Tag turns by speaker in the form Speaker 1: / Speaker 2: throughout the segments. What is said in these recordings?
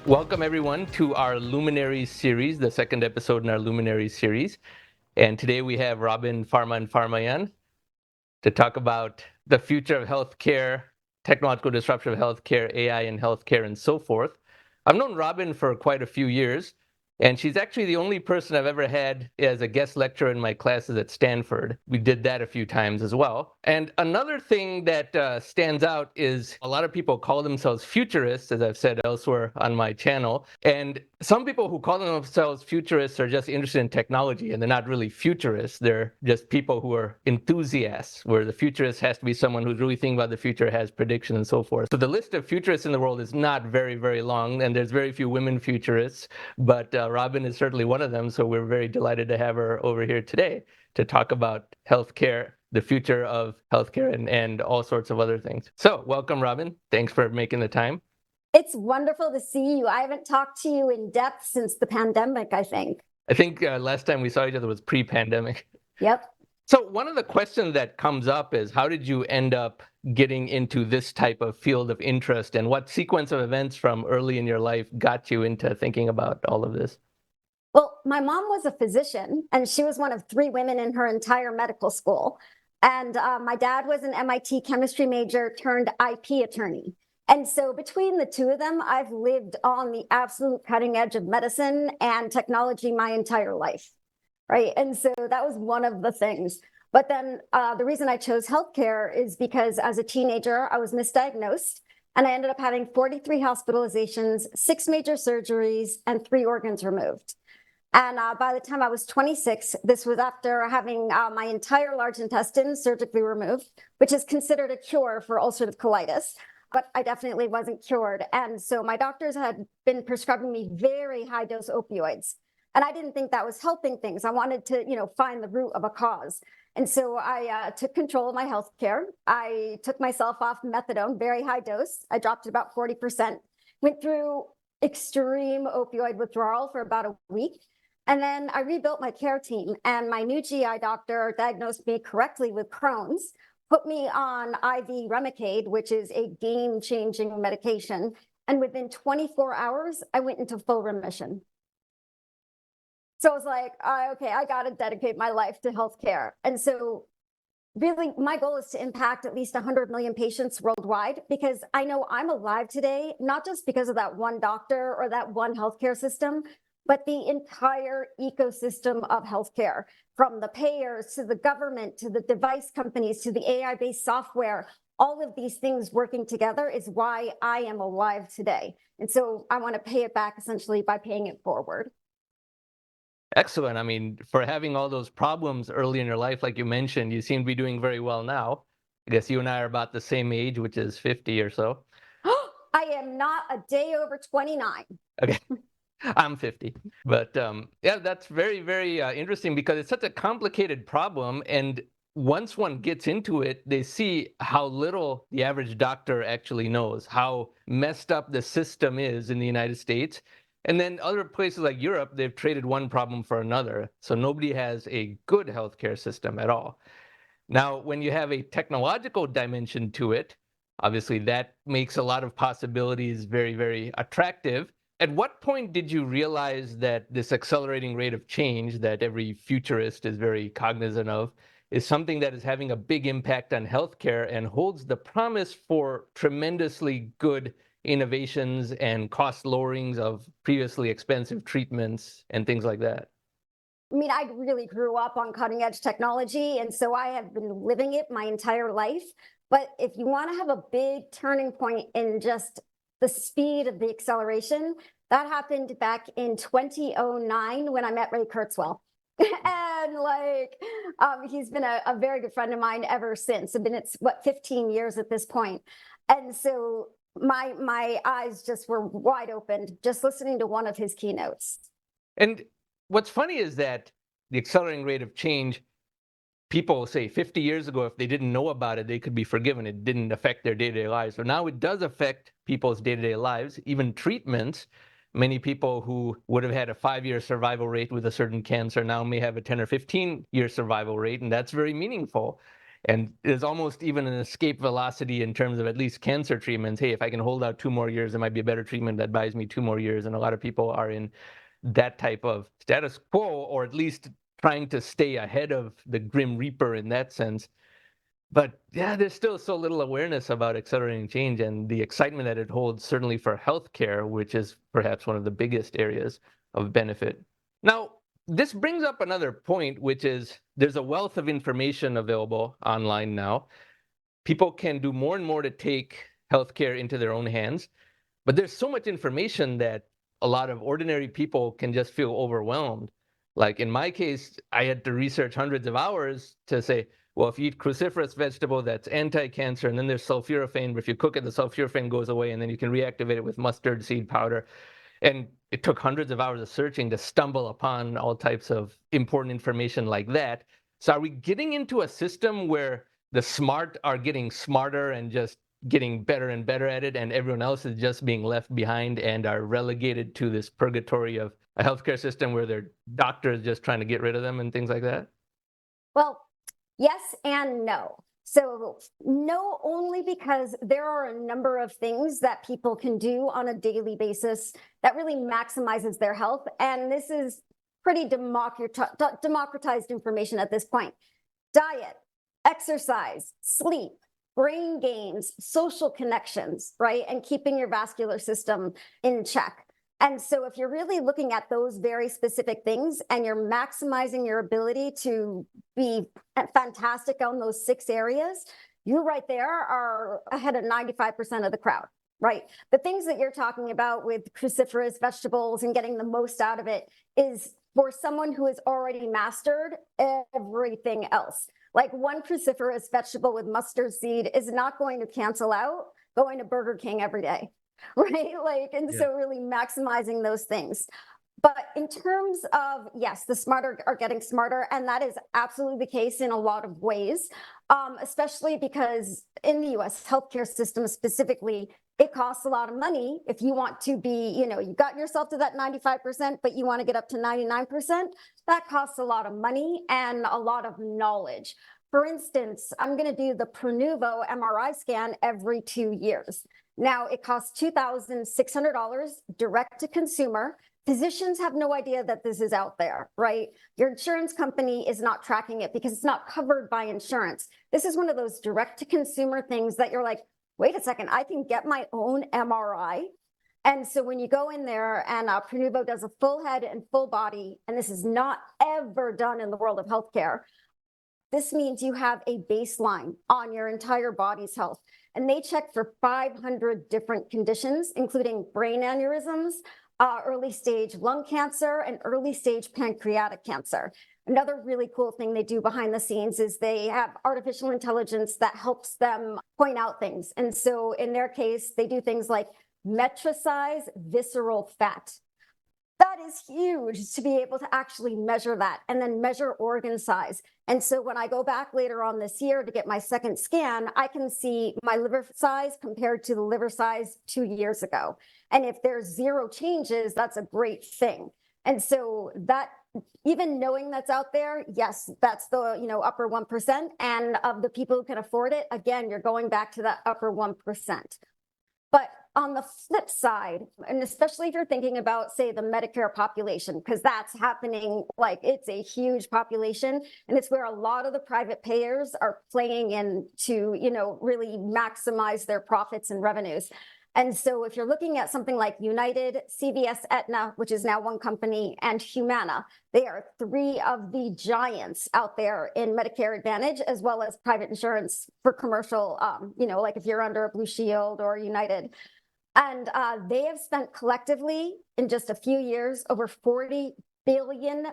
Speaker 1: Welcome everyone to our Luminaries series, the second episode in our Luminaries series. And today we have Robin Farmanfarmaian to talk about the future of healthcare, technological disruption of healthcare, AI in healthcare, and so forth. I've known Robin for quite a few years, and she's actually the only person I've ever had as a guest lecturer in my classes at Stanford. We did that a few times as well. And another thing that stands out is a lot of people call themselves futurists, as I've said elsewhere on my channel. And some people who call themselves futurists are just interested in technology, and they're not really futurists. They're just people who are enthusiasts, where the futurist has to be someone who's really thinking about the future, has predictions, and so forth. So the list of futurists in the world is not very, very long, and there's very few women futurists, but Robin is certainly one of them, so we're very delighted to have her over here today to talk about healthcare, the future of healthcare, and all sorts of other things. So welcome, Robin. Thanks for making the time.
Speaker 2: It's wonderful to see you. I haven't talked to you in depth since the pandemic, I think.
Speaker 1: I think last time we saw each other was pre-pandemic.
Speaker 2: Yep.
Speaker 1: So one of the questions that comes up is, how did you end up getting into this type of field of interest, and what sequence of events from early in your life got you into thinking about all of this?
Speaker 2: Well, my mom was a physician, and she was one of 3 women in her entire medical school. And my dad was an MIT chemistry major turned IP attorney. And so between the two of them, I've lived on the absolute cutting edge of medicine and technology my entire life, right? And so that was one of the things. But then the reason I chose healthcare is because as a teenager, I was misdiagnosed, and I ended up having 43 hospitalizations, 6 major surgeries, and 3 organs removed. And by the time I was 26, this was after having my entire large intestine surgically removed, which is considered a cure for ulcerative colitis. But I definitely wasn't cured. And so my doctors had been prescribing me very high dose opioids. And I didn't think that was helping things. I wanted to, find the root of a cause. And so I took control of my health care. I took myself off methadone, very high dose. I dropped it about 40%, went through extreme opioid withdrawal for about a week. And then I rebuilt my care team, and my new GI doctor diagnosed me correctly with Crohn's, put me on IV Remicade, which is a game-changing medication. And within 24 hours, I went into full remission. So I was like, okay, I got to dedicate my life to healthcare. And so really, my goal is to impact at least 100 million patients worldwide, because I know I'm alive today, not just because of that one doctor or that one healthcare system, but the entire ecosystem of healthcare, from the payers to the government, to the device companies, to the AI-based software. All of these things working together is why I am alive today. And so I want to pay it back essentially by paying it forward.
Speaker 1: Excellent. I mean, for having all those problems early in your life, like you mentioned, you seem to be doing very well now. I guess you and I are about the same age, which is 50 or so.
Speaker 2: I am not a day over 29.
Speaker 1: Okay. I'm 50. But yeah, that's very, very interesting, because it's such a complicated problem. And once one gets into it, they see how little the average doctor actually knows, how messed up the system is in the United States. And then other places like Europe, they've traded one problem for another. So nobody has a good healthcare system at all. Now, when you have a technological dimension to it, obviously that makes a lot of possibilities very, very attractive. At what point did you realize that this accelerating rate of change that every futurist is very cognizant of is something that is having a big impact on healthcare and holds the promise for tremendously good innovations and cost lowerings of previously expensive treatments and things like that?
Speaker 2: I mean, I really grew up on cutting edge technology, and so I have been living it my entire life. But if you want to have a big turning point in just the speed of the acceleration, that happened back in 2009 when I met Ray Kurzweil. And he's been a very good friend of mine ever since. It's 15 years at this point. And so my eyes just were wide open just listening to one of his keynotes.
Speaker 1: And what's funny is that the accelerating rate of change, people say 50 years ago, if they didn't know about it, they could be forgiven. It didn't affect their day-to-day lives. So now it does affect people's day-to-day lives, even treatments. Many people who would have had a 5-year survival rate with a certain cancer now may have a 10 or 15-year survival rate, and that's very meaningful. And there's almost even an escape velocity in terms of at least cancer treatments. Hey, if I can hold out 2 more years, there might be a better treatment that buys me 2 more years. And a lot of people are in that type of status quo, or at least trying to stay ahead of the Grim Reaper in that sense. But yeah, there's still so little awareness about accelerating change and the excitement that it holds, certainly for healthcare, which is perhaps one of the biggest areas of benefit. Now, this brings up another point, which is there's a wealth of information available online now. People can do more and more to take healthcare into their own hands. But there's so much information that a lot of ordinary people can just feel overwhelmed. Like in my case, I had to research hundreds of hours to say, well, if you eat cruciferous vegetable, that's anti-cancer, and then there's sulforaphane, but if you cook it, the sulforaphane goes away, and then you can reactivate it with mustard seed powder. And it took hundreds of hours of searching to stumble upon all types of important information like that. So are we getting into a system where the smart are getting smarter and just getting better and better at it, and everyone else is just being left behind and are relegated to this purgatory of a healthcare system where their doctor is just trying to get rid of them and things like that?
Speaker 2: Well, yes and no. So, no, only because there are a number of things that people can do on a daily basis that really maximizes their health. And this is pretty democratized information at this point. Diet, exercise, sleep, brain games, social connections, right? And keeping your vascular system in check. And so if you're really looking at those very specific things and you're maximizing your ability to be fantastic on those 6 areas, you right there are ahead of 95% of the crowd, right? The things that you're talking about with cruciferous vegetables and getting the most out of it is for someone who has already mastered everything else. Like one cruciferous vegetable with mustard seed is not going to cancel out going to Burger King every day. Right? Like, and so really maximizing those things. But in terms of, yes, the smarter are getting smarter, and that is absolutely the case in a lot of ways, especially because in the US healthcare system specifically, it costs a lot of money if you want to be, you got yourself to that 95%, but you want to get up to 99%. That costs a lot of money and a lot of knowledge. For instance, I'm going to do the Prenuvo MRI scan every 2 years. Now, it costs $2,600 direct to consumer. Physicians have no idea that this is out there, right? Your insurance company is not tracking it because it's not covered by insurance. This is one of those direct to consumer things that you're like, wait a second, I can get my own MRI. And so when you go in there and Prenuvo does a full head and full body, and this is not ever done in the world of healthcare, this means you have a baseline on your entire body's health. And they check for 500 different conditions, including brain aneurysms, early stage lung cancer, and early stage pancreatic cancer. Another really cool thing they do behind the scenes is they have artificial intelligence that helps them point out things. And so in their case, they do things like metrosize visceral fat. That is huge to be able to actually measure that and then measure organ size. And so when I go back later on this year to get my second scan, I can see my liver size compared to the liver size 2 years ago. And if there's 0 changes, that's a great thing. And so that, even knowing that's out there, yes, that's the upper 1%. And of the people who can afford it, again, you're going back to that upper 1%. But on the flip side, and especially if you're thinking about, say, the Medicare population, because that's happening, like it's a huge population, and it's where a lot of the private payers are playing in to, really maximize their profits and revenues. And so if you're looking at something like United, CVS, Aetna, which is now one company, and Humana, they are 3 of the giants out there in Medicare Advantage, as well as private insurance for commercial, like if you're under a Blue Shield or United. And they have spent collectively in just a few years over $40 billion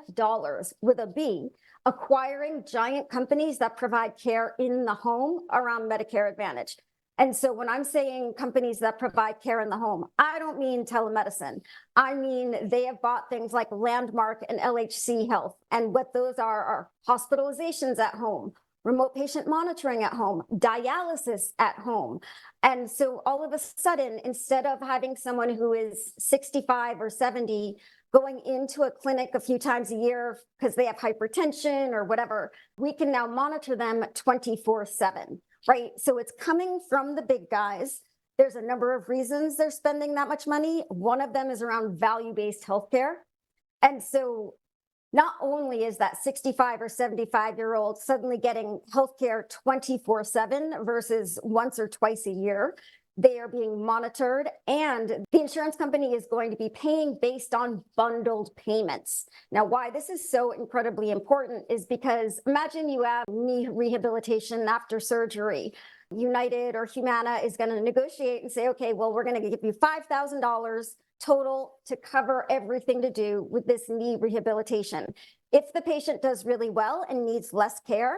Speaker 2: with a B, acquiring giant companies that provide care in the home around Medicare Advantage. And so when I'm saying companies that provide care in the home, I don't mean telemedicine. I mean, they have bought things like Landmark and LHC Health. And what those are hospitalizations at home, remote patient monitoring at home, dialysis at home. And so all of a sudden, instead of having someone who is 65 or 70 going into a clinic a few times a year because they have hypertension or whatever, we can now monitor them 24/7, right? So it's coming from the big guys. There's a number of reasons they're spending that much money. One of them is around value-based healthcare. And so not only is that 65 or 75-year-old suddenly getting healthcare 24/7 versus once or twice a year, they are being monitored, and the insurance company is going to be paying based on bundled payments. Now, why this is so incredibly important is because imagine you have knee rehabilitation after surgery. United or Humana is going to negotiate and say, okay, well, we're going to give you $5,000 total to cover everything to do with this knee rehabilitation. If the patient does really well and needs less care,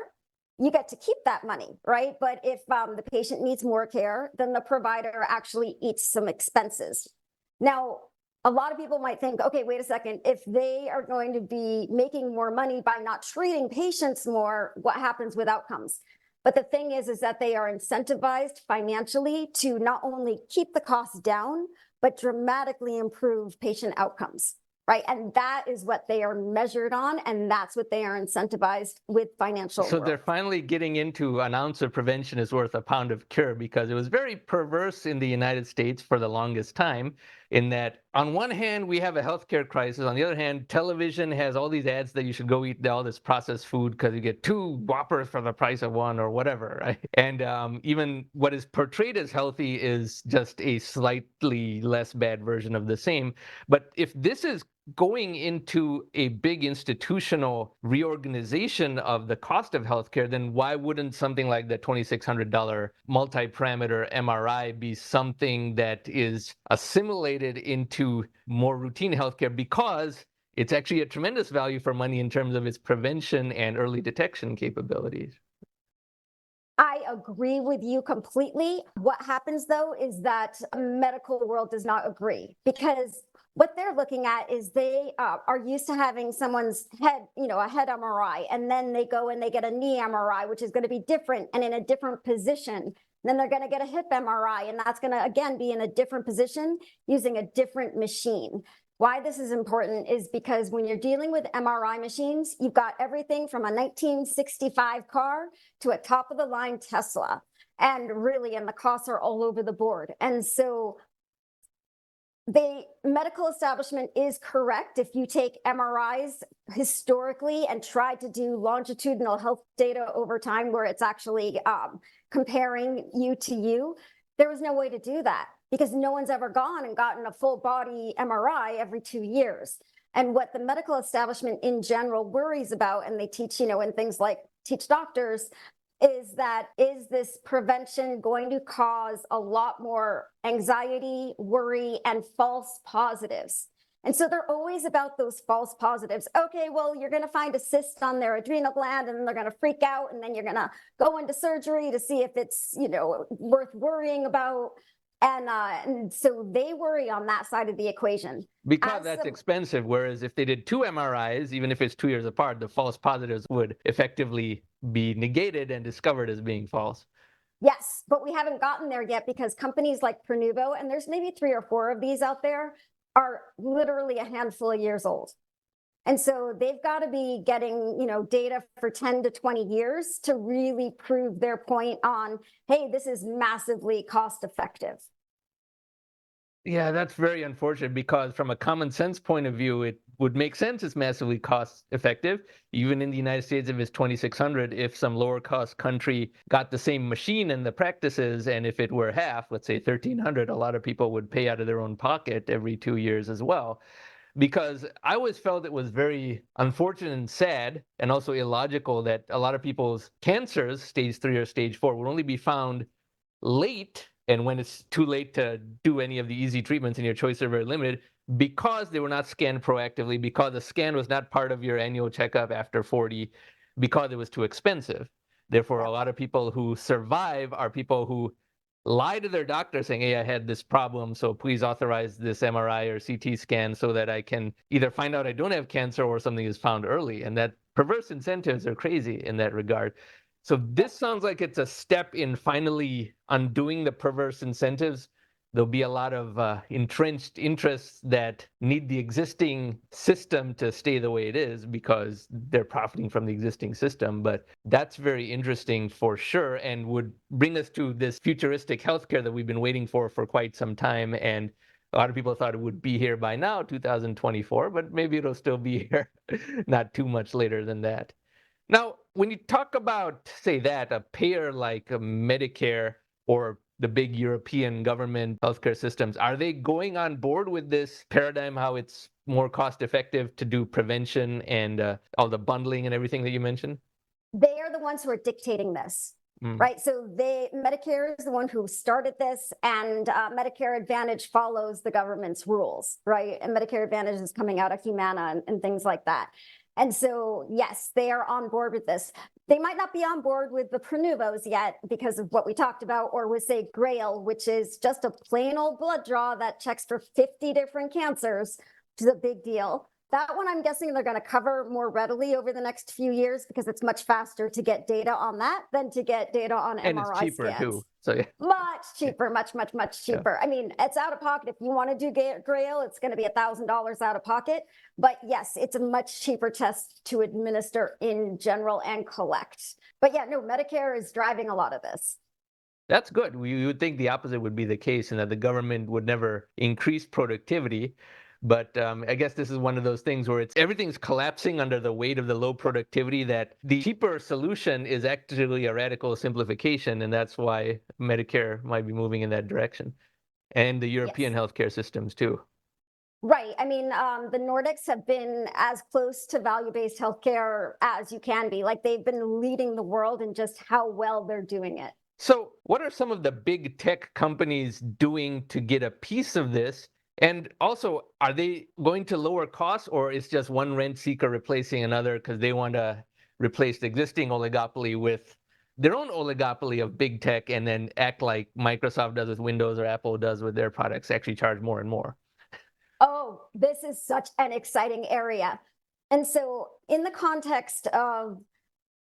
Speaker 2: you get to keep that money, right? But if the patient needs more care, then the provider actually eats some expenses. Now, a lot of people might think, okay, wait a second, if they are going to be making more money by not treating patients more, what happens with outcomes? But the thing is that they are incentivized financially to not only keep the costs down, but dramatically improve patient outcomes, right? And that is what they are measured on, and that's what they are incentivized with financial
Speaker 1: So
Speaker 2: work.
Speaker 1: they're finally getting into an ounce of prevention is worth a pound of cure, because it was very perverse in the United States for the longest time, in that on one hand, we have a healthcare crisis. On the other hand, television has all these ads that you should go eat all this processed food because you get 2 Whoppers for the price of 1 or whatever, right? And even what is portrayed as healthy is just a slightly less bad version of the same. But if this is going into a big institutional reorganization of the cost of healthcare, then why wouldn't something like the $2,600 multi-parameter MRI be something that is assimilated into more routine healthcare, because it's actually a tremendous value for money in terms of its prevention and early detection capabilities?
Speaker 2: I agree with you completely. What happens though is that the medical world does not agree, because what they're looking at is they are used to having someone's head, a head MRI, and then they go and they get a knee MRI, which is going to be different and in a different position. Then they're going to get a hip MRI, and that's going to, again, be in a different position using a different machine. Why this is important is because when you're dealing with MRI machines, you've got everything from a 1965 car to a top-of-the-line Tesla. And the costs are all over the board. And so the medical establishment is correct. If you take MRIs historically and try to do longitudinal health data over time where it's actually comparing you to you, there was no way to do that because no one's ever gone and gotten a full body MRI every 2 years. And what the medical establishment in general worries about, and they teach, in things like teach doctors, is this prevention going to cause a lot more anxiety, worry, and false positives? And so they're always about those false positives. Okay, well, you're going to find a cyst on their adrenal gland, and then they're going to freak out, and then you're going to go into surgery to see if it's, worth worrying about. And so they worry on that side of the equation.
Speaker 1: Because that's expensive, whereas if they did 2 MRIs, even if it's 2 years apart, the false positives would effectively be negated and discovered as being false.
Speaker 2: Yes, but we haven't gotten there yet because companies like Prenuvo, and there's maybe 3 or 4 of these out there, are literally a handful of years old. And so they've got to be getting, data for 10 to 20 years to really prove their point on, hey, this is massively cost effective.
Speaker 1: Yeah, that's very unfortunate, because from a common sense point of view, it would make sense it's massively cost effective. Even in the United States, if it's 2,600, if some lower cost country got the same machine and the practices, and if it were half, let's say 1,300, a lot of people would pay out of their own pocket every 2 years as well. Because I always felt it was very unfortunate and sad, and also illogical, that a lot of people's cancers, stage 3 or stage 4, would only be found late, and when it's too late to do any of the easy treatments and your choices are very limited, because they were not scanned proactively, because the scan was not part of your annual checkup after 40, because it was too expensive. Therefore, a lot of people who survive are people who lie to their doctor saying, hey, I had this problem, so please authorize this MRI or CT scan so that I can either find out I don't have cancer or something is found early. And that perverse incentives are crazy in that regard. So this sounds like it's a step in finally undoing the perverse incentives. There'll be a lot of entrenched interests that need the existing system to stay the way it is because they're profiting from the existing system. But that's very interesting for sure, and would bring us to this futuristic healthcare that we've been waiting for quite some time. And a lot of people thought it would be here by now, 2024, but maybe it'll still be here not too much later than that. Now, when you talk about, say, that, a payer like Medicare or the big European government healthcare systems, are they going on board with this paradigm, how it's more cost effective to do prevention and all the bundling and everything that you mentioned?
Speaker 2: They are the ones who are dictating this. Right. So Medicare is the one who started this, and Medicare Advantage follows the government's rules. Right. And Medicare Advantage is coming out of Humana and things like that. And so, yes, they are on board with this. They might not be on board with the Prenuvos yet because of what we talked about, or with, say, Grail, which is just a plain old blood draw that checks for 50 different cancers, which is a big deal. That one, I'm guessing they're going to cover more readily over the next few years because it's much faster to get data on that than to get data on
Speaker 1: And
Speaker 2: MRI
Speaker 1: it's cheaper
Speaker 2: scans.
Speaker 1: too. So yeah.
Speaker 2: Much cheaper, much cheaper. Yeah. I mean, it's out of pocket. If you want to do Grail, it's going to be $1,000 out of pocket. But yes, it's a much cheaper test to administer in general and collect. But yeah, no, Medicare is driving a lot of this.
Speaker 1: That's good. You would think the opposite would be the case, and that the government would never increase productivity. But I guess this is one of those things where everything's collapsing under the weight of the low productivity, that the cheaper solution is actually a radical simplification. And that's why Medicare might be moving in that direction, and the European healthcare systems too.
Speaker 2: Right. I mean, the Nordics have been as close to value-based healthcare as you can be. Like, they've been leading the world in just how well they're doing it.
Speaker 1: So what are some of the big tech companies doing to get a piece of this? And also, are they going to lower costs, or is just one rent seeker replacing another because they want to replace the existing oligopoly with their own oligopoly of big tech, and then act like Microsoft does with Windows or Apple does with their products, actually charge more and more?
Speaker 2: Oh, this is such an exciting area. And so in the context of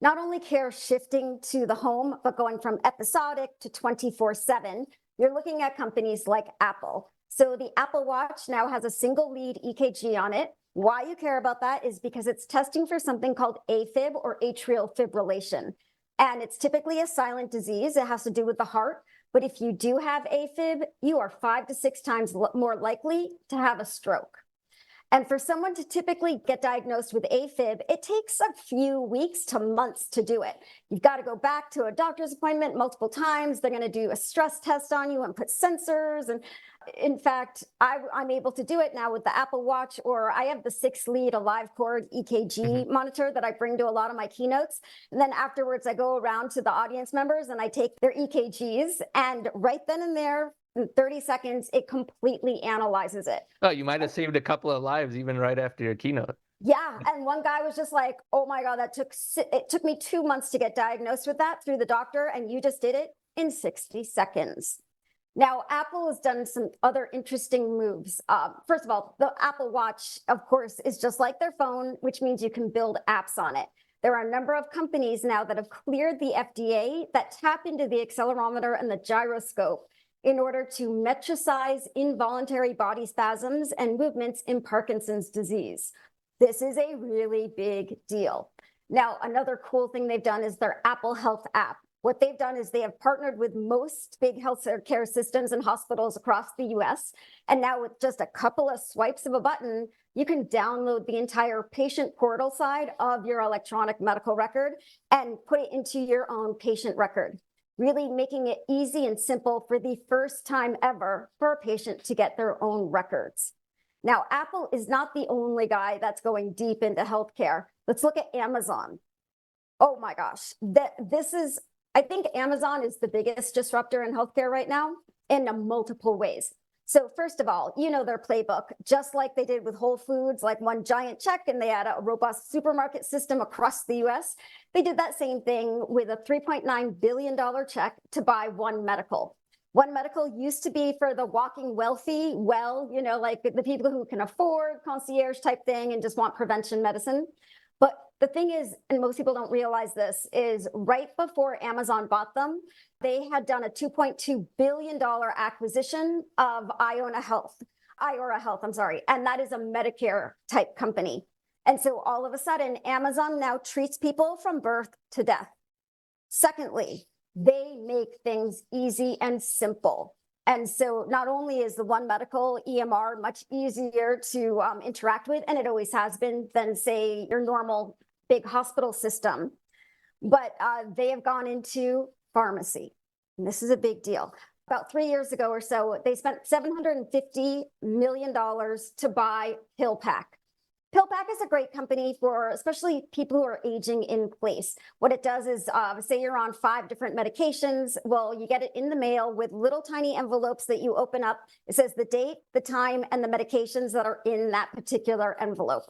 Speaker 2: not only care shifting to the home, but going from episodic to 24/7, you're looking at companies like Apple. So the Apple Watch now has a single lead EKG on it. Why you care about that is because it's testing for something called AFib, or atrial fibrillation. And it's typically a silent disease. It has to do with the heart. But if you do have AFib, you are 5 to 6 times more likely to have a stroke. And for someone to typically get diagnosed with AFib, it takes a few weeks to months to do it. You've got to go back to a doctor's appointment multiple times. They're going to do a stress test on you and put sensors. And in fact, I'm able to do it now with the Apple Watch, or I have the 6-lead Alive Cord EKG monitor that I bring to a lot of my keynotes. And then afterwards, I go around to the audience members and I take their EKGs, and right then and there, in 30 seconds, it completely analyzes it.
Speaker 1: Oh, you might have saved a couple of lives even right after your keynote.
Speaker 2: Yeah, and one guy was just like, "Oh my God, it took me 2 months to get diagnosed with that through the doctor, and you just did it in 60 seconds." Now, Apple has done some other interesting moves. First of all, the Apple Watch, of course, is just like their phone, which means you can build apps on it. There are a number of companies now that have cleared the FDA that tap into the accelerometer and the gyroscope in order to metricize involuntary body spasms and movements in Parkinson's disease. This is a really big deal. Now, another cool thing they've done is their Apple Health app. What they've done is they have partnered with most big healthcare systems and hospitals across the US. And now with just a couple of swipes of a button, you can download the entire patient portal side of your electronic medical record and put it into your own patient record, really making it easy and simple for the first time ever for a patient to get their own records. Now, Apple is not the only guy that's going deep into healthcare. Let's look at Amazon. Oh my gosh, I think Amazon is the biggest disruptor in healthcare right now in multiple ways. So first of all, you know their playbook, just like they did with Whole Foods, like one giant check, and they had a robust supermarket system across the US. They did that same thing with a $3.9 billion check to buy One Medical. One Medical used to be for the walking wealthy, like the people who can afford concierge type thing and just want prevention medicine. But The thing is, and most people don't realize this, is right before Amazon bought them, they had done a $2.2 billion acquisition of Iora Health, and that is a Medicare type company. And so all of a sudden, Amazon now treats people from birth to death. Secondly, they make things easy and simple. And so not only is the One Medical EMR much easier to interact with, and it always has been, than say your normal big hospital system, but they have gone into pharmacy. And this is a big deal. About 3 years ago or so, they spent $750 million to buy PillPack. PillPack is a great company for especially people who are aging in place. What it does is, say you're on 5 different medications, well, you get it in the mail with little tiny envelopes that you open up. It says the date, the time, and the medications that are in that particular envelope.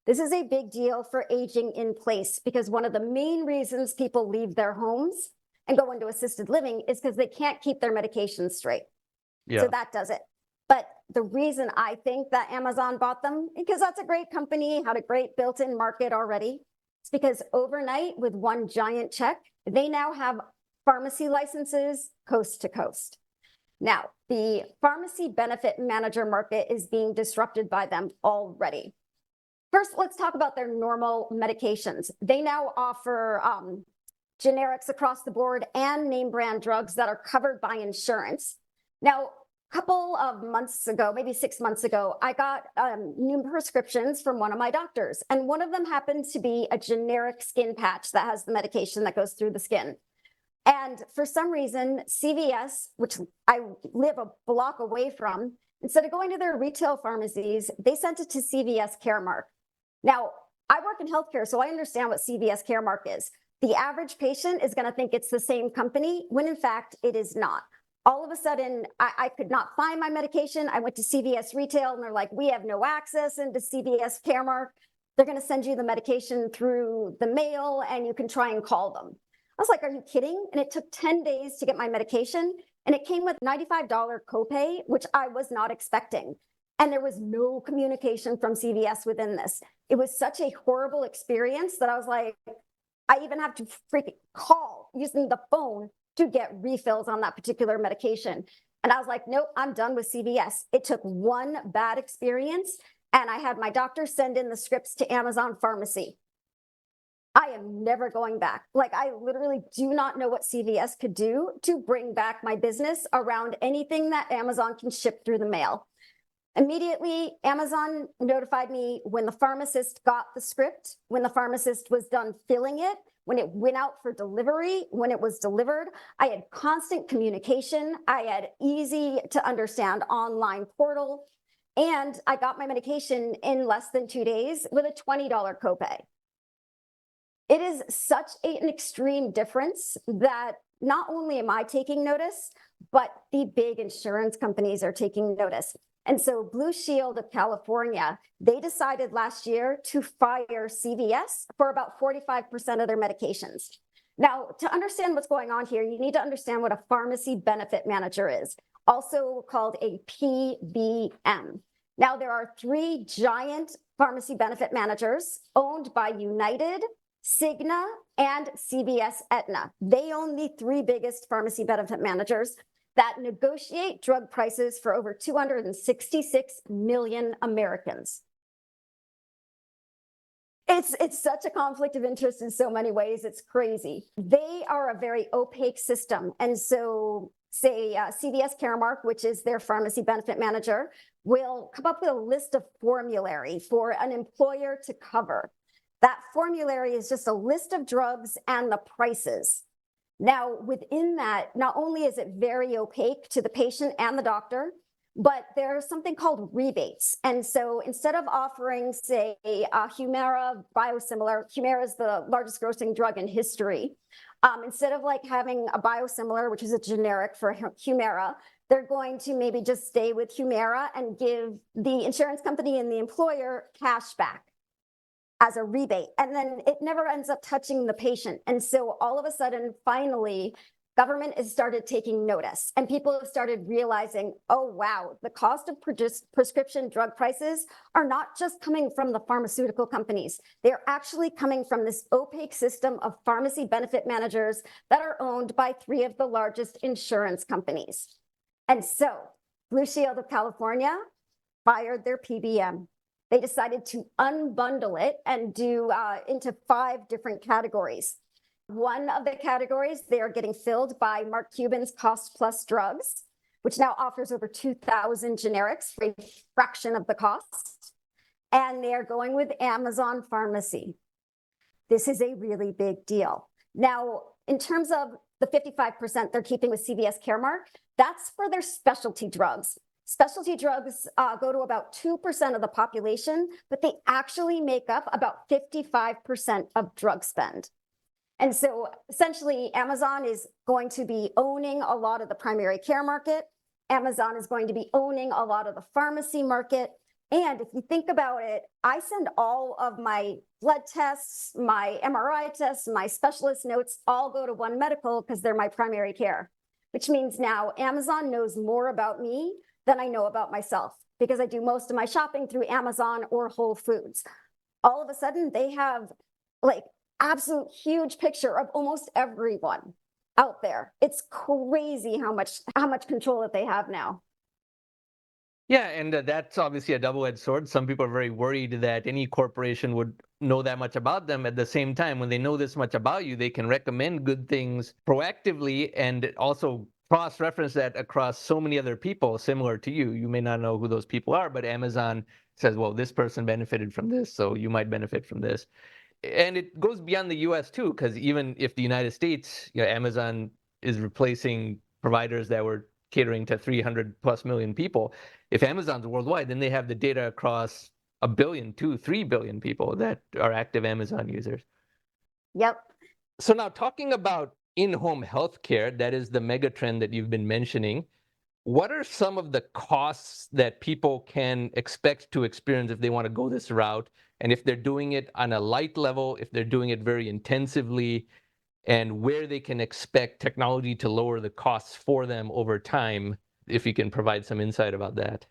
Speaker 2: This is a big deal for aging in place because one of the main reasons people leave their homes and go into assisted living is because they can't keep their medications straight.
Speaker 1: Yeah.
Speaker 2: So that does it. But the reason I think that Amazon bought them, because that's a great company, had a great built-in market already, it's because overnight with one giant check, they now have pharmacy licenses coast to coast. Now, the pharmacy benefit manager market is being disrupted by them already. First, let's talk about their normal medications. They now offer generics across the board and name brand drugs that are covered by insurance. Now, a couple of months ago, maybe 6 months ago, I got new prescriptions from one of my doctors, and one of them happened to be a generic skin patch that has the medication that goes through the skin. And for some reason, CVS, which I live a block away from, instead of going to their retail pharmacies, they sent it to CVS Caremark. Now, I work in healthcare, so I understand what CVS Caremark is. The average patient is going to think it's the same company, when in fact it is not. All of a sudden, I could not find my medication. I went to CVS Retail, and they're like, we have no access into CVS Caremark. They're going to send you the medication through the mail, and you can try and call them. I was like, are you kidding? And it took 10 days to get my medication, and it came with $95 copay, which I was not expecting. And there was no communication from CVS within this. It was such a horrible experience that I was like, I even have to freaking call using the phone to get refills on that particular medication. And I was like, nope, I'm done with CVS. It took one bad experience, and I had my doctor send in the scripts to Amazon Pharmacy. I am never going back. Like, I literally do not know what CVS could do to bring back my business around anything that Amazon can ship through the mail. Immediately, Amazon notified me when the pharmacist got the script, when the pharmacist was done filling it, when it went out for delivery, when it was delivered. I had constant communication. I had easy to understand online portal, and I got my medication in less than 2 days with a $20 copay. It is such an extreme difference that not only am I taking notice, but the big insurance companies are taking notice. And so Blue Shield of California, they decided last year to fire CVS for about 45% of their medications. Now, to understand what's going on here, you need to understand what a pharmacy benefit manager is, also called a PBM. Now, there are 3 giant pharmacy benefit managers owned by United, Cigna, and CVS Aetna. They own the 3 biggest pharmacy benefit managers that negotiate drug prices for over 266 million Americans. It's such a conflict of interest in so many ways. It's crazy. They are a very opaque system. And so say CVS Caremark, which is their pharmacy benefit manager, will come up with a list of formulary for an employer to cover. That formulary is just a list of drugs and the prices. Now, within that, not only is it very opaque to the patient and the doctor, but there's something called rebates. And so instead of offering, say, a Humira biosimilar, Humira is the largest grossing drug in history. Instead of like having a biosimilar, which is a generic for Humira, they're going to maybe just stay with Humira and give the insurance company and the employer cash back as a rebate. And then it never ends up touching the patient. And so all of a sudden, finally, government has started taking notice, and people have started realizing, oh, wow, the cost of prescription drug prices are not just coming from the pharmaceutical companies. They're actually coming from this opaque system of pharmacy benefit managers that are owned by 3 of the largest insurance companies. And so Blue Shield of California fired their PBM. They decided to unbundle it and do into 5 different categories. One of the categories, they are getting filled by Mark Cuban's Cost Plus Drugs, which now offers over 2,000 generics for a fraction of the cost. And they are going with Amazon Pharmacy. This is a really big deal. Now, in terms of the 55% they're keeping with CVS Caremark, that's for their specialty drugs. Specialty drugs go to about 2% of the population, but they actually make up about 55% of drug spend. And so essentially, Amazon is going to be owning a lot of the primary care market. Amazon is going to be owning a lot of the pharmacy market. And if you think about it, I send all of my blood tests, my MRI tests, my specialist notes, all go to One Medical because they're my primary care, which means now Amazon knows more about me than I know about myself because I do most of my shopping through Amazon or Whole Foods. All of a sudden, they have like absolute huge picture of almost everyone out there. It's crazy how much control that they have now.
Speaker 1: Yeah, and that's obviously a double-edged sword. Some people are very worried that any corporation would know that much about them. At the same time, when they know this much about you, they can recommend good things proactively and also cross-reference that across so many other people similar to you. You may not know who those people are, but Amazon says, well, this person benefited from this, so you might benefit from this. And it goes beyond the US too, because even if the United States, Amazon is replacing providers that were catering to 300 plus million people. If Amazon's worldwide, then they have the data across 1 billion, 3 billion people that are active Amazon users.
Speaker 2: Yep.
Speaker 1: So now talking about in-home healthcare, that is the mega trend that you've been mentioning. What are some of the costs that people can expect to experience if they want to go this route? And if they're doing it on a light level, if they're doing it very intensively, and where they can expect technology to lower the costs for them over time, if you can provide some insight about that.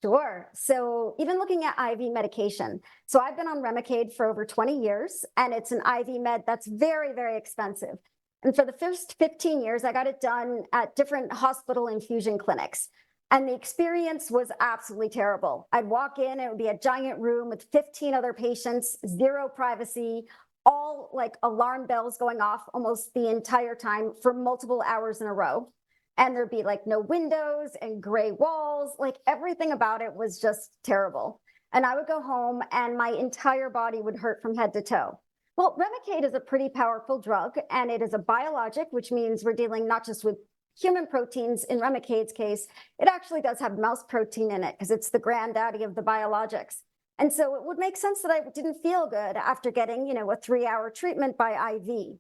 Speaker 2: Sure. So even looking at IV medication. So I've been on Remicade for over 20 years, and it's an IV med that's very, very expensive. And for the first 15 years, I got it done at different hospital infusion clinics. And the experience was absolutely terrible. I'd walk in, it would be a giant room with 15 other patients, zero privacy, all like alarm bells going off almost the entire time for multiple hours in a row. And there'd be like no windows and gray walls, like everything about it was just terrible. And I would go home and my entire body would hurt from head to toe. Well, Remicade is a pretty powerful drug, and it is a biologic, which means we're dealing not just with human proteins. In Remicade's case, it actually does have mouse protein in it because it's the granddaddy of the biologics. And so it would make sense that I didn't feel good after getting, a 3-hour treatment by IV.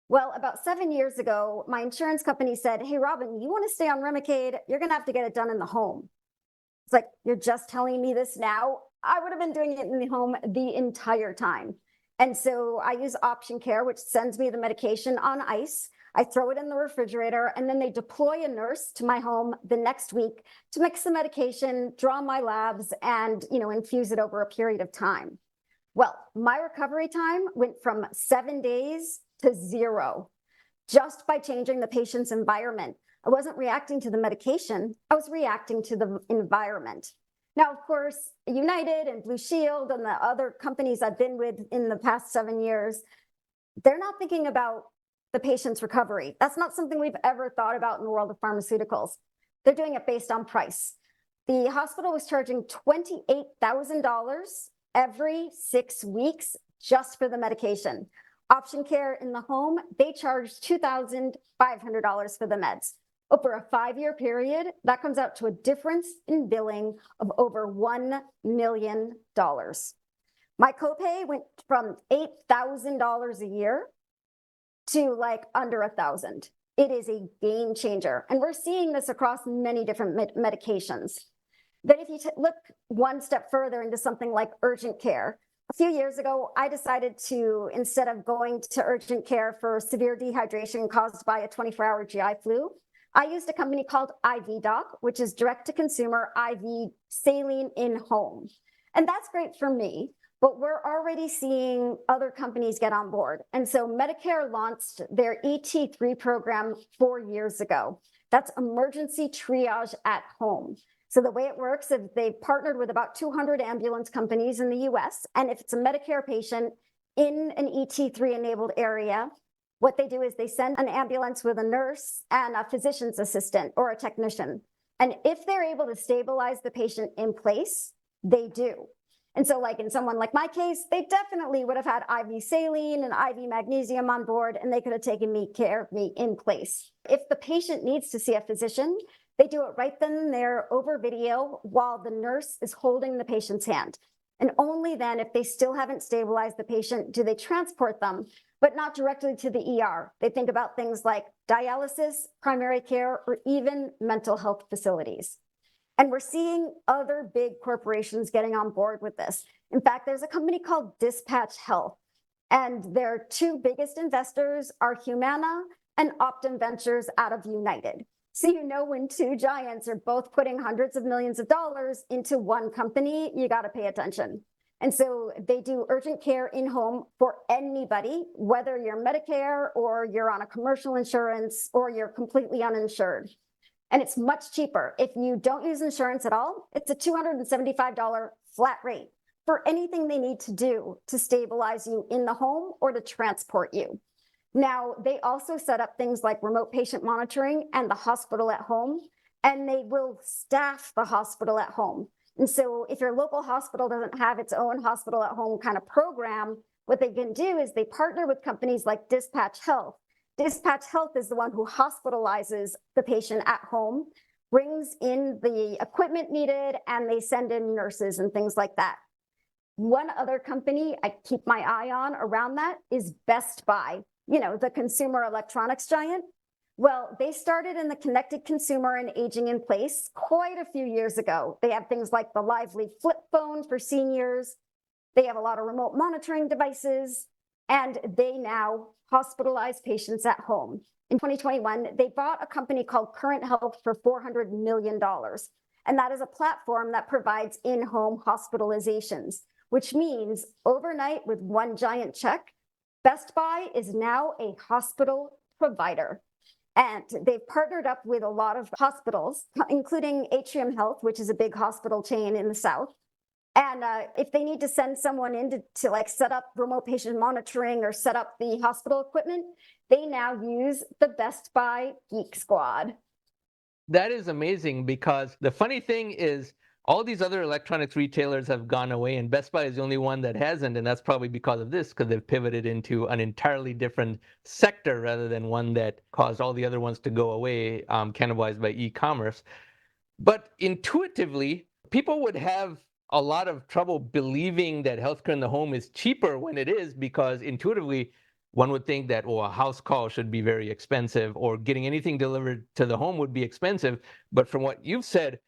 Speaker 2: Well, about 7 years ago, my insurance company said, hey, Robin, you want to stay on Remicade? You're going to have to get it done in the home. It's like, you're just telling me this now? I would have been doing it in the home the entire time. And so I use Option Care, which sends me the medication on ice. I throw it in the refrigerator, and then they deploy a nurse to my home the next week to mix the medication, draw my labs, and infuse it over a period of time. Well, my recovery time went from 7 days to 0 just by changing the patient's environment. I wasn't reacting to the medication, I was reacting to the environment. Now, of course, United and Blue Shield and the other companies I've been with in the past 7 years, they're not thinking about the patient's recovery. That's not something we've ever thought about in the world of pharmaceuticals. They're doing it based on price. The hospital was charging $28,000 every 6 weeks just for the medication. Option Care in the home, they charged $2,500 for the meds. Over a 5-year period, that comes out to a difference in billing of over $1 million. My copay went from $8,000 a year to like under $1,000. It is a game changer. And we're seeing this across many different medications. Then if you look one step further into something like urgent care, A few years ago, I decided to, instead of going to urgent care for severe dehydration caused by a 24-hour GI flu, I used a company called IV Doc, which is direct to consumer IV saline in home. And that's great for me, but we're already seeing other companies get on board. And so Medicare launched their ET3 program 4 years ago. That's emergency triage at home. So the way it works is they've partnered with about 200 ambulance companies in the US. And if it's a Medicare patient in an ET3 enabled area, what they do is they send an ambulance with a nurse and a physician's assistant or a technician. And if they're able to stabilize the patient in place, they do. And so like in someone like my case, they definitely would have had IV saline and IV magnesium on board, and they could have taken care of me in place. If the patient needs to see a physician, they do it right then and there over video while the nurse is holding the patient's hand. And only then, if they still haven't stabilized the patient, do they transport them, but not directly to the ER. They think about things like dialysis, primary care, or even mental health facilities. And we're seeing other big corporations getting on board with this. In fact, there's a company called Dispatch Health, and their two biggest investors are Humana and Optum Ventures out of United. So you know, when two giants are both putting hundreds of millions of dollars into one company, you got to pay attention. And so they do urgent care in home for anybody, whether you're Medicare or you're on a commercial insurance or you're completely uninsured. And it's much cheaper. If you don't use insurance at all, it's a $275 flat rate for anything they need to do to stabilize you in the home or to transport you. Now, they also set up things like remote patient monitoring and the hospital at home, and they will staff the hospital at home. And so if your local hospital doesn't have its own hospital at home kind of program, what they can do is they partner with companies like Dispatch Health. Dispatch Health is the one who hospitalizes the patient at home, brings in the equipment needed, and they send in nurses and things like that. One other company I keep my eye on around that is Best Buy, you know, the consumer electronics giant. Well, they started in the connected consumer and aging in place quite a few years ago. They have things like the Lively flip phone for seniors. They have a lot of remote monitoring devices, and they now hospitalize patients at home. In 2021, they bought a company called Current Health for $400 million. And that is a platform that provides in-home hospitalizations, which means overnight with one giant check, Best Buy is now a hospital provider. And they've partnered up with a lot of hospitals, including Atrium Health, which is a big hospital chain in the South. And if they need to send someone in to like set up remote patient monitoring or set up the hospital equipment, they now use the Best Buy Geek Squad.
Speaker 1: That is amazing, because the funny thing is all these other electronics retailers have gone away and Best Buy is the only one that hasn't. And that's probably because of this, because they've pivoted into an entirely different sector rather than one that caused all the other ones to go away, cannibalized by e-commerce. But intuitively, people would have a lot of trouble believing that healthcare in the home is cheaper when it is, because intuitively, one would think that, well, a house call should be very expensive, or getting anything delivered to the home would be expensive. But from what you've said,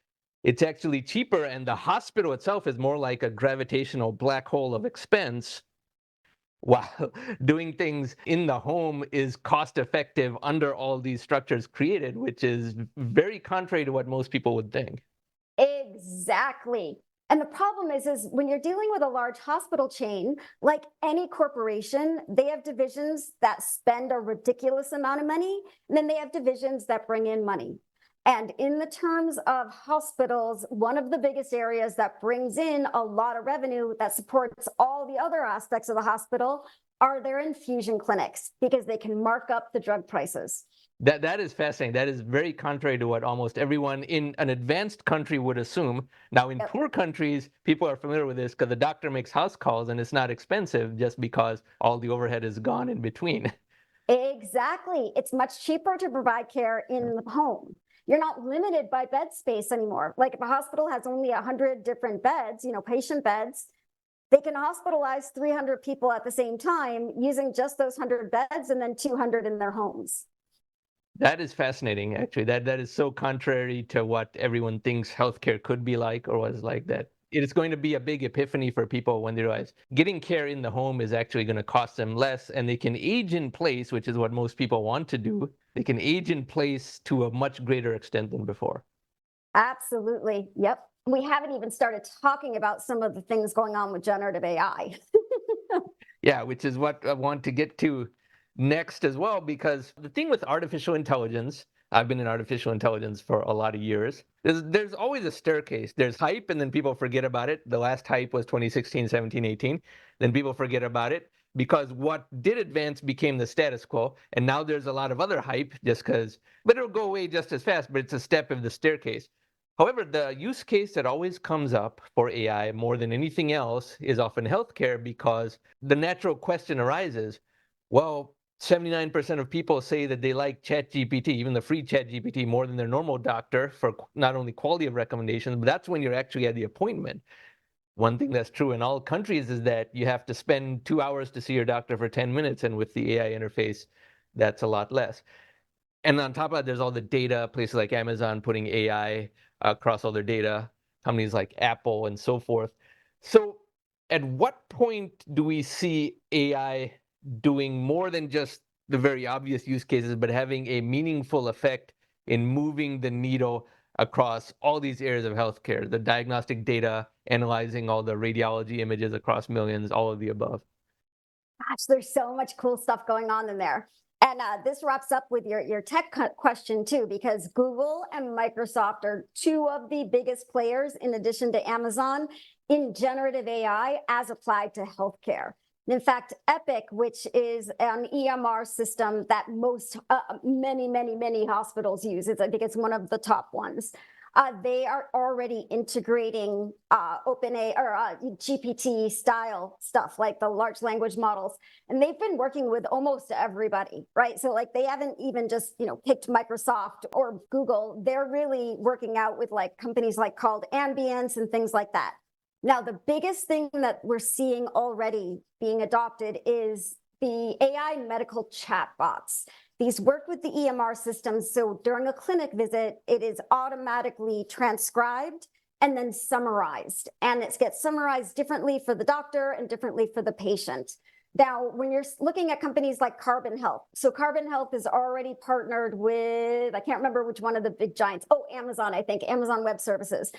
Speaker 1: it's actually cheaper, and the hospital itself is more like a gravitational black hole of expense, while doing things in the home is cost effective under all these structures created, which is very contrary to what most people would think.
Speaker 2: Exactly. And the problem is when you're dealing with a large hospital chain, like any corporation, they have divisions that spend a ridiculous amount of money, and then they have divisions that bring in money. And in the terms of hospitals, one of the biggest areas that brings in a lot of revenue that supports all the other aspects of the hospital are their infusion clinics, because they can mark up the drug prices.
Speaker 1: That is fascinating. That is very contrary to what almost everyone in an advanced country would assume. Now, in poor countries, people are familiar with this because the doctor makes house calls and it's not expensive, just because all the overhead is gone in between.
Speaker 2: Exactly. It's much cheaper to provide care in the home. You're not limited by bed space anymore. Like if a hospital has only 100 different beds, you know, patient beds, they can hospitalize 300 people at the same time using just those 100 beds, and then 200 in their homes.
Speaker 1: That is fascinating, actually. That is so contrary to what everyone thinks healthcare could be like or was like, that it's going to be a big epiphany for people when they realize getting care in the home is actually going to cost them less, and they can age in place, which is what most people want to do. They can age in place to a much greater extent than before.
Speaker 2: Absolutely. Yep. We haven't even started talking about some of the things going on with generative AI.
Speaker 1: Yeah, which is what I want to get to next as well, because the thing with artificial intelligence, I've been in artificial intelligence for a lot of years. There's always a staircase. There's hype, and then people forget about it. The last hype was 2016, 17, 18. Then people forget about it because what did advance became the status quo. And now there's a lot of other hype just because, but it'll go away just as fast, but it's a step of the staircase. However, the use case that always comes up for AI more than anything else is often healthcare, because the natural question arises, well, 79% of people say that they like ChatGPT, even the free ChatGPT, more than their normal doctor for not only quality of recommendations, but that's when you're actually at the appointment. One thing that's true in all countries is that you have to spend 2 hours to see your doctor for 10 minutes, and with the AI interface, that's a lot less. And on top of that, there's all the data, places like Amazon putting AI across all their data, companies like Apple and so forth. So at what point do we see AI doing more than just the very obvious use cases, but having a meaningful effect in moving the needle across all these areas of healthcare, the diagnostic data, analyzing all the radiology images across millions, all of the above?
Speaker 2: Gosh, there's so much cool stuff going on in there. And this wraps up with your tech question too, because Google and Microsoft are two of the biggest players, in addition to Amazon, in generative AI as applied to healthcare. In fact, Epic, which is an EMR system that many hospitals use, I think it's one of the top ones. They are already integrating OpenAI or GPT style stuff, like the large language models, and they've been working with almost everybody, right? So like they haven't even just picked Microsoft or Google. They're really working out with like companies like called Ambience and things like that. Now, the biggest thing that we're seeing already being adopted is the AI medical chatbots. These work with the EMR systems, so during a clinic visit, it is automatically transcribed and then summarized. And it gets summarized differently for the doctor and differently for the patient. Now, when you're looking at companies like Carbon Health, so Carbon Health is already partnered with, I can't remember which one of the big giants, Amazon, I think, Amazon Web Services.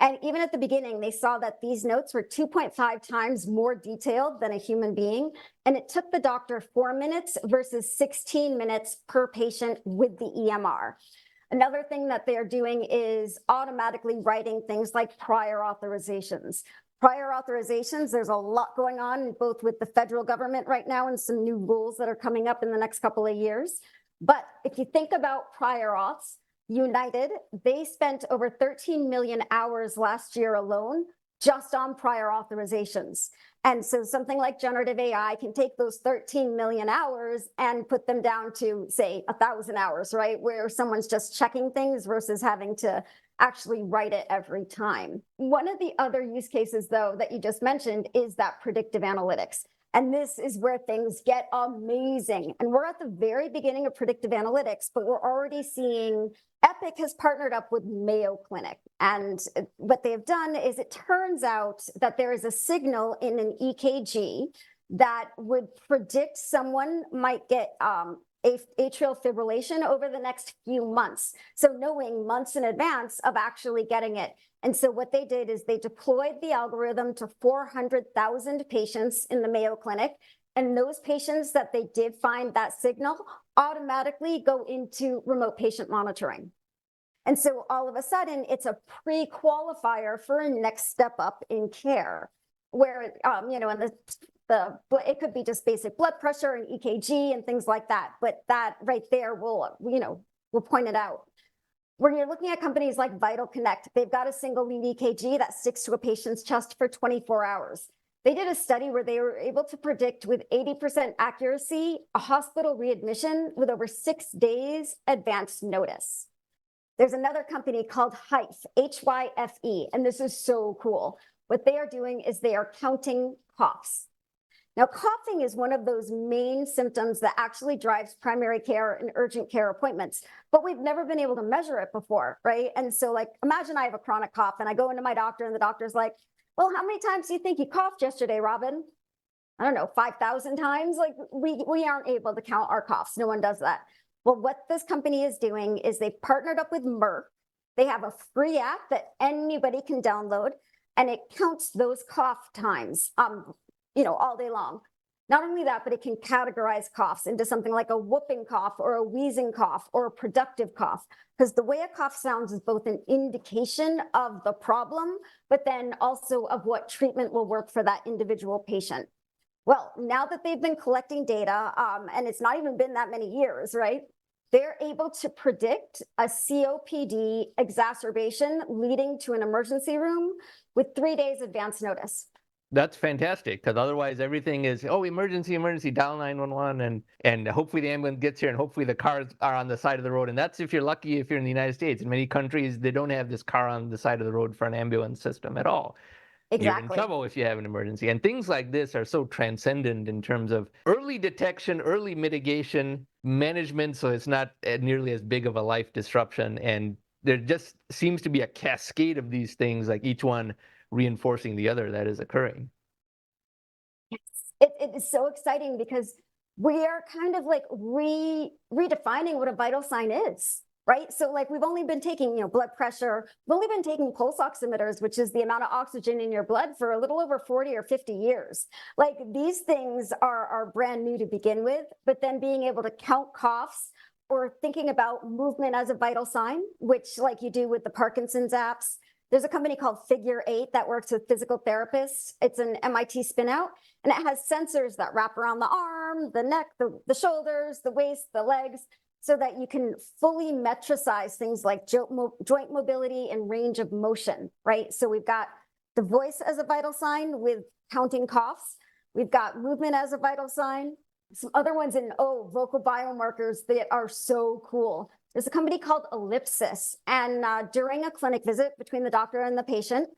Speaker 2: And even at the beginning, they saw that these notes were 2.5 times more detailed than a human being. And it took the doctor 4 minutes versus 16 minutes per patient with the EMR. Another thing that they're doing is automatically writing things like prior authorizations. Prior authorizations, there's a lot going on both with the federal government right now and some new rules that are coming up in the next couple of years. But if you think about prior auths, United, they spent over 13 million hours last year alone just on prior authorizations. And so something like generative AI can take those 13 million hours and put them down to, say, 1,000 hours, right? Where someone's just checking things versus having to actually write it every time. One of the other use cases, though, that you just mentioned is that predictive analytics. And this is where things get amazing. And we're at the very beginning of predictive analytics, but we're already seeing Epic has partnered up with Mayo Clinic. And what they've done is it turns out that there is a signal in an EKG that would predict someone might get atrial fibrillation over the next few months. So knowing months in advance of actually getting it. And so what they did is they deployed the algorithm to 400,000 patients in the Mayo Clinic. And those patients that they did find that signal automatically go into remote patient monitoring. And so all of a sudden, it's a pre-qualifier for a next step up in care, where, and it could be just basic blood pressure and EKG and things like that. But that right there will point it out. When you're looking at companies like Vital Connect, they've got a single lead EKG that sticks to a patient's chest for 24 hours. They did a study where they were able to predict with 80% accuracy a hospital readmission with over 6 days advance notice. There's another company called Hyphe, Hyphe, and this is so cool. What they are doing is they are counting coughs. Now, coughing is one of those main symptoms that actually drives primary care and urgent care appointments, but we've never been able to measure it before, right? And so, like, imagine I have a chronic cough and I go into my doctor and the doctor's like, well, how many times do you think you coughed yesterday, Robin? I don't know, 5,000 times? Like, we aren't able to count our coughs. No one does that. Well, what this company is doing is they've partnered up with Merck. They have a free app that anybody can download, and it counts those cough times, all day long. Not only that, but it can categorize coughs into something like a whooping cough or a wheezing cough or a productive cough, because the way a cough sounds is both an indication of the problem, but then also of what treatment will work for that individual patient. Well, now that they've been collecting data, and it's not even been that many years, right? They're able to predict a COPD exacerbation leading to an emergency room with 3 days advance notice.
Speaker 1: That's fantastic, because otherwise everything is, oh, emergency, emergency, dial 911, and hopefully the ambulance gets here, and hopefully the cars are on the side of the road. And that's if you're lucky, if you're in the United States. In many countries, they don't have this car on the side of the road for an ambulance system at all. You're in
Speaker 2: Exactly.
Speaker 1: trouble if you have an emergency. And things like this are so transcendent in terms of early detection, early mitigation, management, so it's not nearly as big of a life disruption. And there just seems to be a cascade of these things, like each one reinforcing the other, that is occurring.
Speaker 2: It is so exciting because we are kind of like redefining what a vital sign is. Right. So like we've only been taking, blood pressure. We've only been taking pulse oximeters, which is the amount of oxygen in your blood, for a little over 40 or 50 years. Like these things are brand new to begin with, but then being able to count coughs or thinking about movement as a vital sign, which like you do with the Parkinson's apps. There's a company called Figure 8 that works with physical therapists. It's an MIT spinout, and it has sensors that wrap around the arm, the neck, the shoulders, the waist, the legs, so that you can fully metricize things like joint mobility and range of motion, right? So we've got the voice as a vital sign with counting coughs. We've got movement as a vital sign. Some other ones in, vocal biomarkers that are so cool. There's a company called Ellipsis, and during a clinic visit between the doctor and the patient,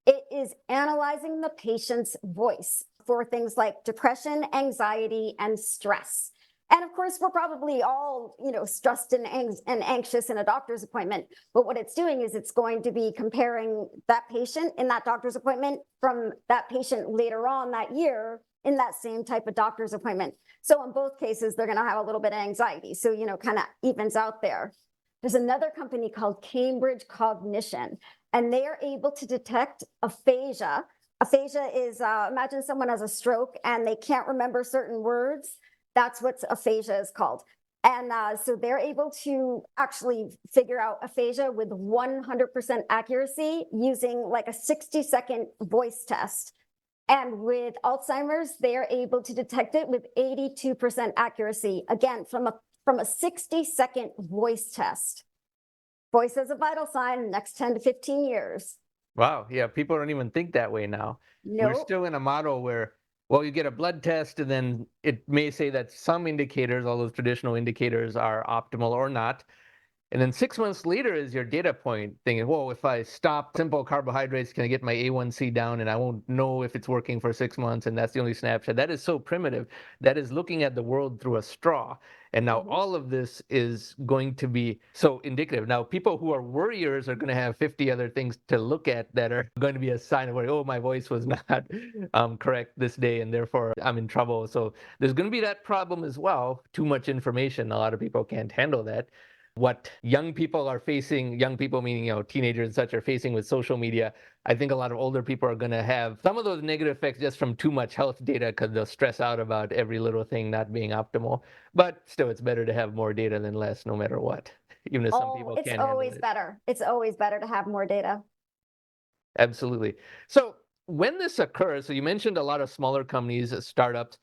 Speaker 2: it is analyzing the patient's voice for things like depression, anxiety, and stress. And of course, we're probably all, stressed and anxious in a doctor's appointment. But what it's doing is it's going to be comparing that patient in that doctor's appointment from that patient later on that year in that same type of doctor's appointment. So in both cases, they're going to have a little bit of anxiety. So, kind of evens out there. There's another company called Cambridge Cognition, and they are able to detect aphasia. Aphasia is, imagine someone has a stroke and they can't remember certain words. That's what aphasia is called. And so they're able to actually figure out aphasia with 100% accuracy using like a 60-second voice test. And with Alzheimer's, they are able to detect it with 82% accuracy, again, from a 60-second voice test. Voice as a vital sign in the next 10 to 15 years.
Speaker 1: Wow. Yeah, people don't even think that way now. We're still in a model where, well, you get a blood test and then it may say that some indicators, all those traditional indicators, are optimal or not. And then 6 months later is your data point, thinking, whoa, if I stop simple carbohydrates, can I get my A1C down? And I won't know if it's working for 6 months. And that's the only snapshot. That is so primitive. That is looking at the world through a straw. And now all of this is going to be so indicative. Now, people who are worriers are going to have 50 other things to look at that are going to be a sign of worry. Oh, my voice was not correct this day, and therefore I'm in trouble. So there's going to be that problem as well. Too much information. A lot of people can't handle that. What young people are facing, young people meaning, teenagers and such, are facing with social media, I think a lot of older people are going to have some of those negative effects just from too much health data, because they'll stress out about every little thing not being optimal. But still, it's better to have more data than less, no matter what, even if some people can't handle it.
Speaker 2: It's always better. It's always better to have more data.
Speaker 1: Absolutely. So when this occurs, so you mentioned a lot of smaller companies, startups,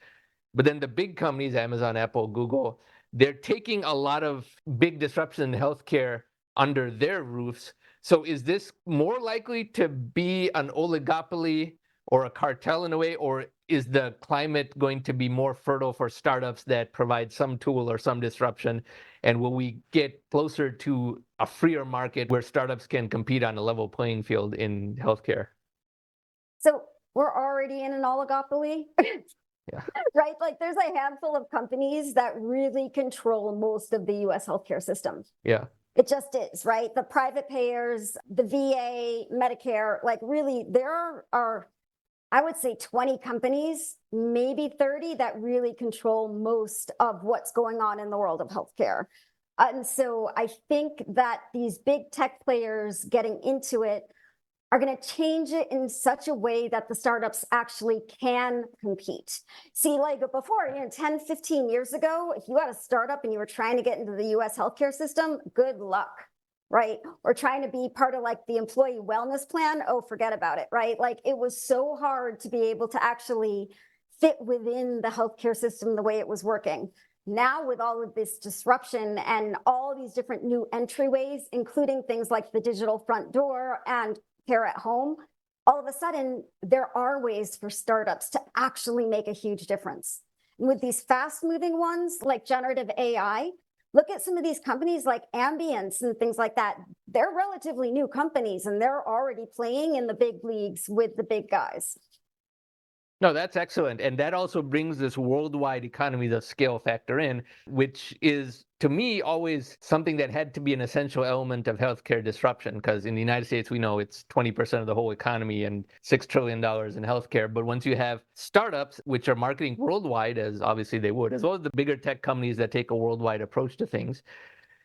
Speaker 1: but then the big companies, Amazon, Apple, Google, they're taking a lot of big disruption in healthcare under their roofs. So is this more likely to be an oligopoly or a cartel in a way, or is the climate going to be more fertile for startups that provide some tool or some disruption? And will we get closer to a freer market where startups can compete on a level playing field in healthcare?
Speaker 2: So we're already in an oligopoly.
Speaker 1: Yeah.
Speaker 2: right? Like there's a handful of companies that really control most of the US healthcare system.
Speaker 1: Yeah.
Speaker 2: It just is, right? The private payers, the VA, Medicare, like really, there are, I would say 20 companies, maybe 30 that really control most of what's going on in the world of healthcare. And so I think that these big tech players getting into it are going to change it in such a way that the startups actually can compete. See, like before, 10, 15 years ago, if you had a startup and you were trying to get into the US healthcare system, good luck, right? Or trying to be part of like the employee wellness plan, oh, forget about it, right? Like it was so hard to be able to actually fit within the healthcare system the way it was working. Now, with all of this disruption and all these different new entryways, including things like the digital front door and care at home, all of a sudden, there are ways for startups to actually make a huge difference. And with these fast moving ones like generative AI, look at some of these companies like Ambience and things like that. They're relatively new companies and they're already playing in the big leagues with the big guys.
Speaker 1: No, that's excellent. And that also brings this worldwide economies of scale factor in, which is, to me, always something that had to be an essential element of healthcare disruption. Because in the United States, we know it's 20% of the whole economy and $6 trillion in healthcare. But once you have startups, which are marketing worldwide, as obviously they would, as well as the bigger tech companies that take a worldwide approach to things,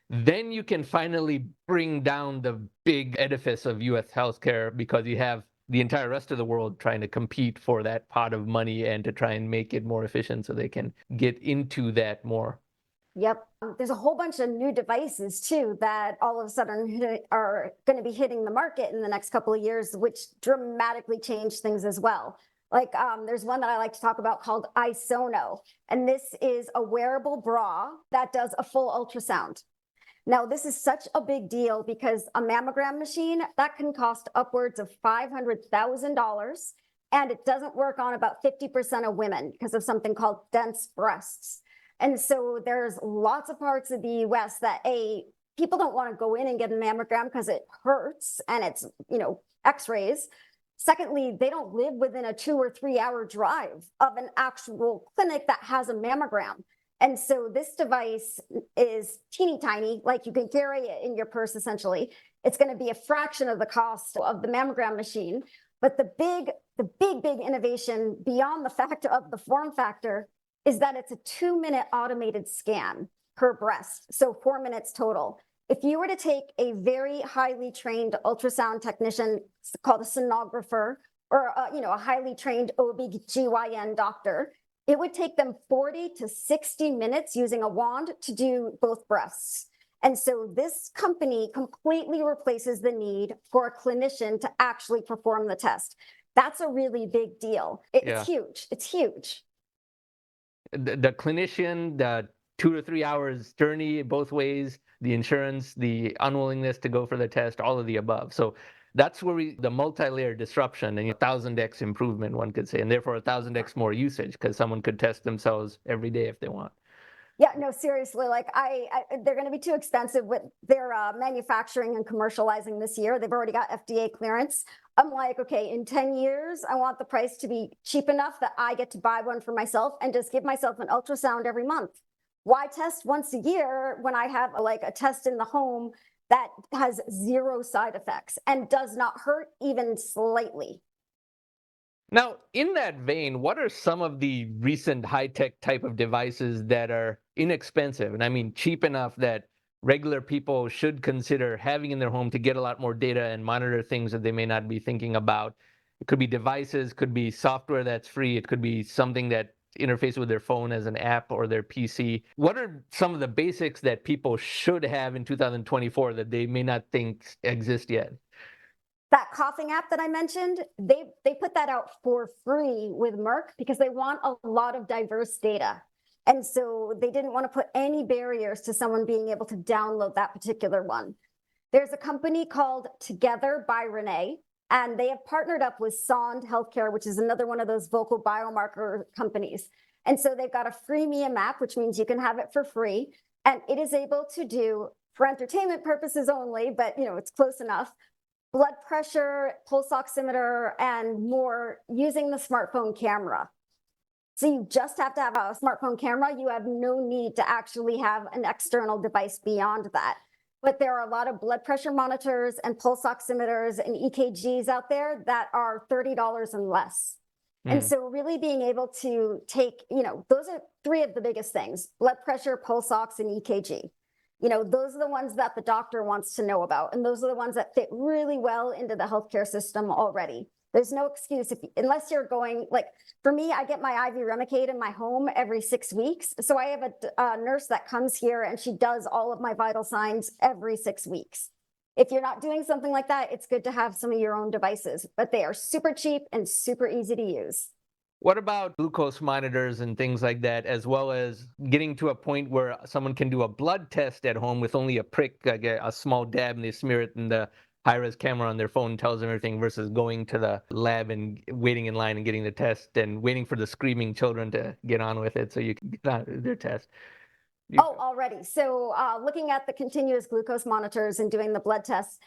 Speaker 1: then you can finally bring down the big edifice of US healthcare because you have the entire rest of the world trying to compete for that pot of money and to try and make it more efficient so they can get into that more.
Speaker 2: Yep. There's a whole bunch of new devices too that all of a sudden are going to be hitting the market in the next couple of years, which dramatically change things as well. Like there's one that I like to talk about called iSono, and this is a wearable bra that does a full ultrasound. Now, this is such a big deal because a mammogram machine that can cost upwards of $500,000, and it doesn't work on about 50% of women because of something called dense breasts. And so there's lots of parts of the US that people don't want to go in and get a mammogram because it hurts and it's, x-rays. Secondly, they don't live within a 2 or 3 hour drive of an actual clinic that has a mammogram. And so this device is teeny tiny, like you can carry it in your purse essentially. It's going to be a fraction of the cost of the mammogram machine. But the big innovation beyond the fact of the form factor is that it's a 2-minute automated scan per breast, so 4 minutes total. If you were to take a very highly trained ultrasound technician called a sonographer or a highly trained OB/GYN doctor, it would take them 40 to 60 minutes using a wand to do both breasts. And so this company completely replaces the need for a clinician to actually perform the test. That's a really big deal. It's huge. It's huge.
Speaker 1: The clinician, the 2 to 3 hours journey both ways, the insurance, the unwillingness to go for the test, all of the above. So that's where the multi-layer disruption and 1,000x improvement, one could say, and therefore 1,000x more usage because someone could test themselves every day if they want.
Speaker 2: Yeah, no, seriously, like they're going to be too expensive with their manufacturing and commercializing this year. They've already got FDA clearance. I'm like, okay, in 10 years, I want the price to be cheap enough that I get to buy one for myself and just give myself an ultrasound every month. Why test once a year when I have a test in the home that has 0 side effects and does not hurt even slightly?
Speaker 1: Now, in that vein, what are some of the recent high-tech type of devices that are inexpensive, and I mean cheap enough that regular people should consider having in their home to get a lot more data and monitor things that they may not be thinking about? It could be devices, could be software that's free, it could be something that interfaces with their phone as an app or their PC. What are some of the basics that people should have in 2024 that they may not think exist yet?
Speaker 2: That coughing app that I mentioned, they put that out for free with Merck because they want a lot of diverse data. And so they didn't want to put any barriers to someone being able to download that particular one. There's a company called Together by Renee, and they have partnered up with Sond Healthcare, which is another one of those vocal biomarker companies. And so they've got a freemium app, which means you can have it for free. And it is able to do, for entertainment purposes only, but it's close enough, blood pressure, pulse oximeter, and more using the smartphone camera. So you just have to have a smartphone camera. You have no need to actually have an external device beyond that. But there are a lot of blood pressure monitors and pulse oximeters and EKGs out there that are $30 and less. And so really being able to take, those are three of the biggest things: blood pressure, pulse ox, and EKG. Those are the ones that the doctor wants to know about. And those are the ones that fit really well into the healthcare system already. There's no excuse unless you're going, like for me, I get my IV Remicade in my home every 6 weeks. So I have a nurse that comes here and she does all of my vital signs every 6 weeks. If you're not doing something like that, it's good to have some of your own devices, but they are super cheap and super easy to use.
Speaker 1: What about glucose monitors and things like that, as well as getting to a point where someone can do a blood test at home with only a prick, like a small dab, and they smear it in the high-res camera on their phone tells them everything, versus going to the lab and waiting in line and getting the test and waiting for the screaming children to get on with it so you can get on their test?
Speaker 2: Already. So looking at the continuous glucose monitors and doing the blood tests,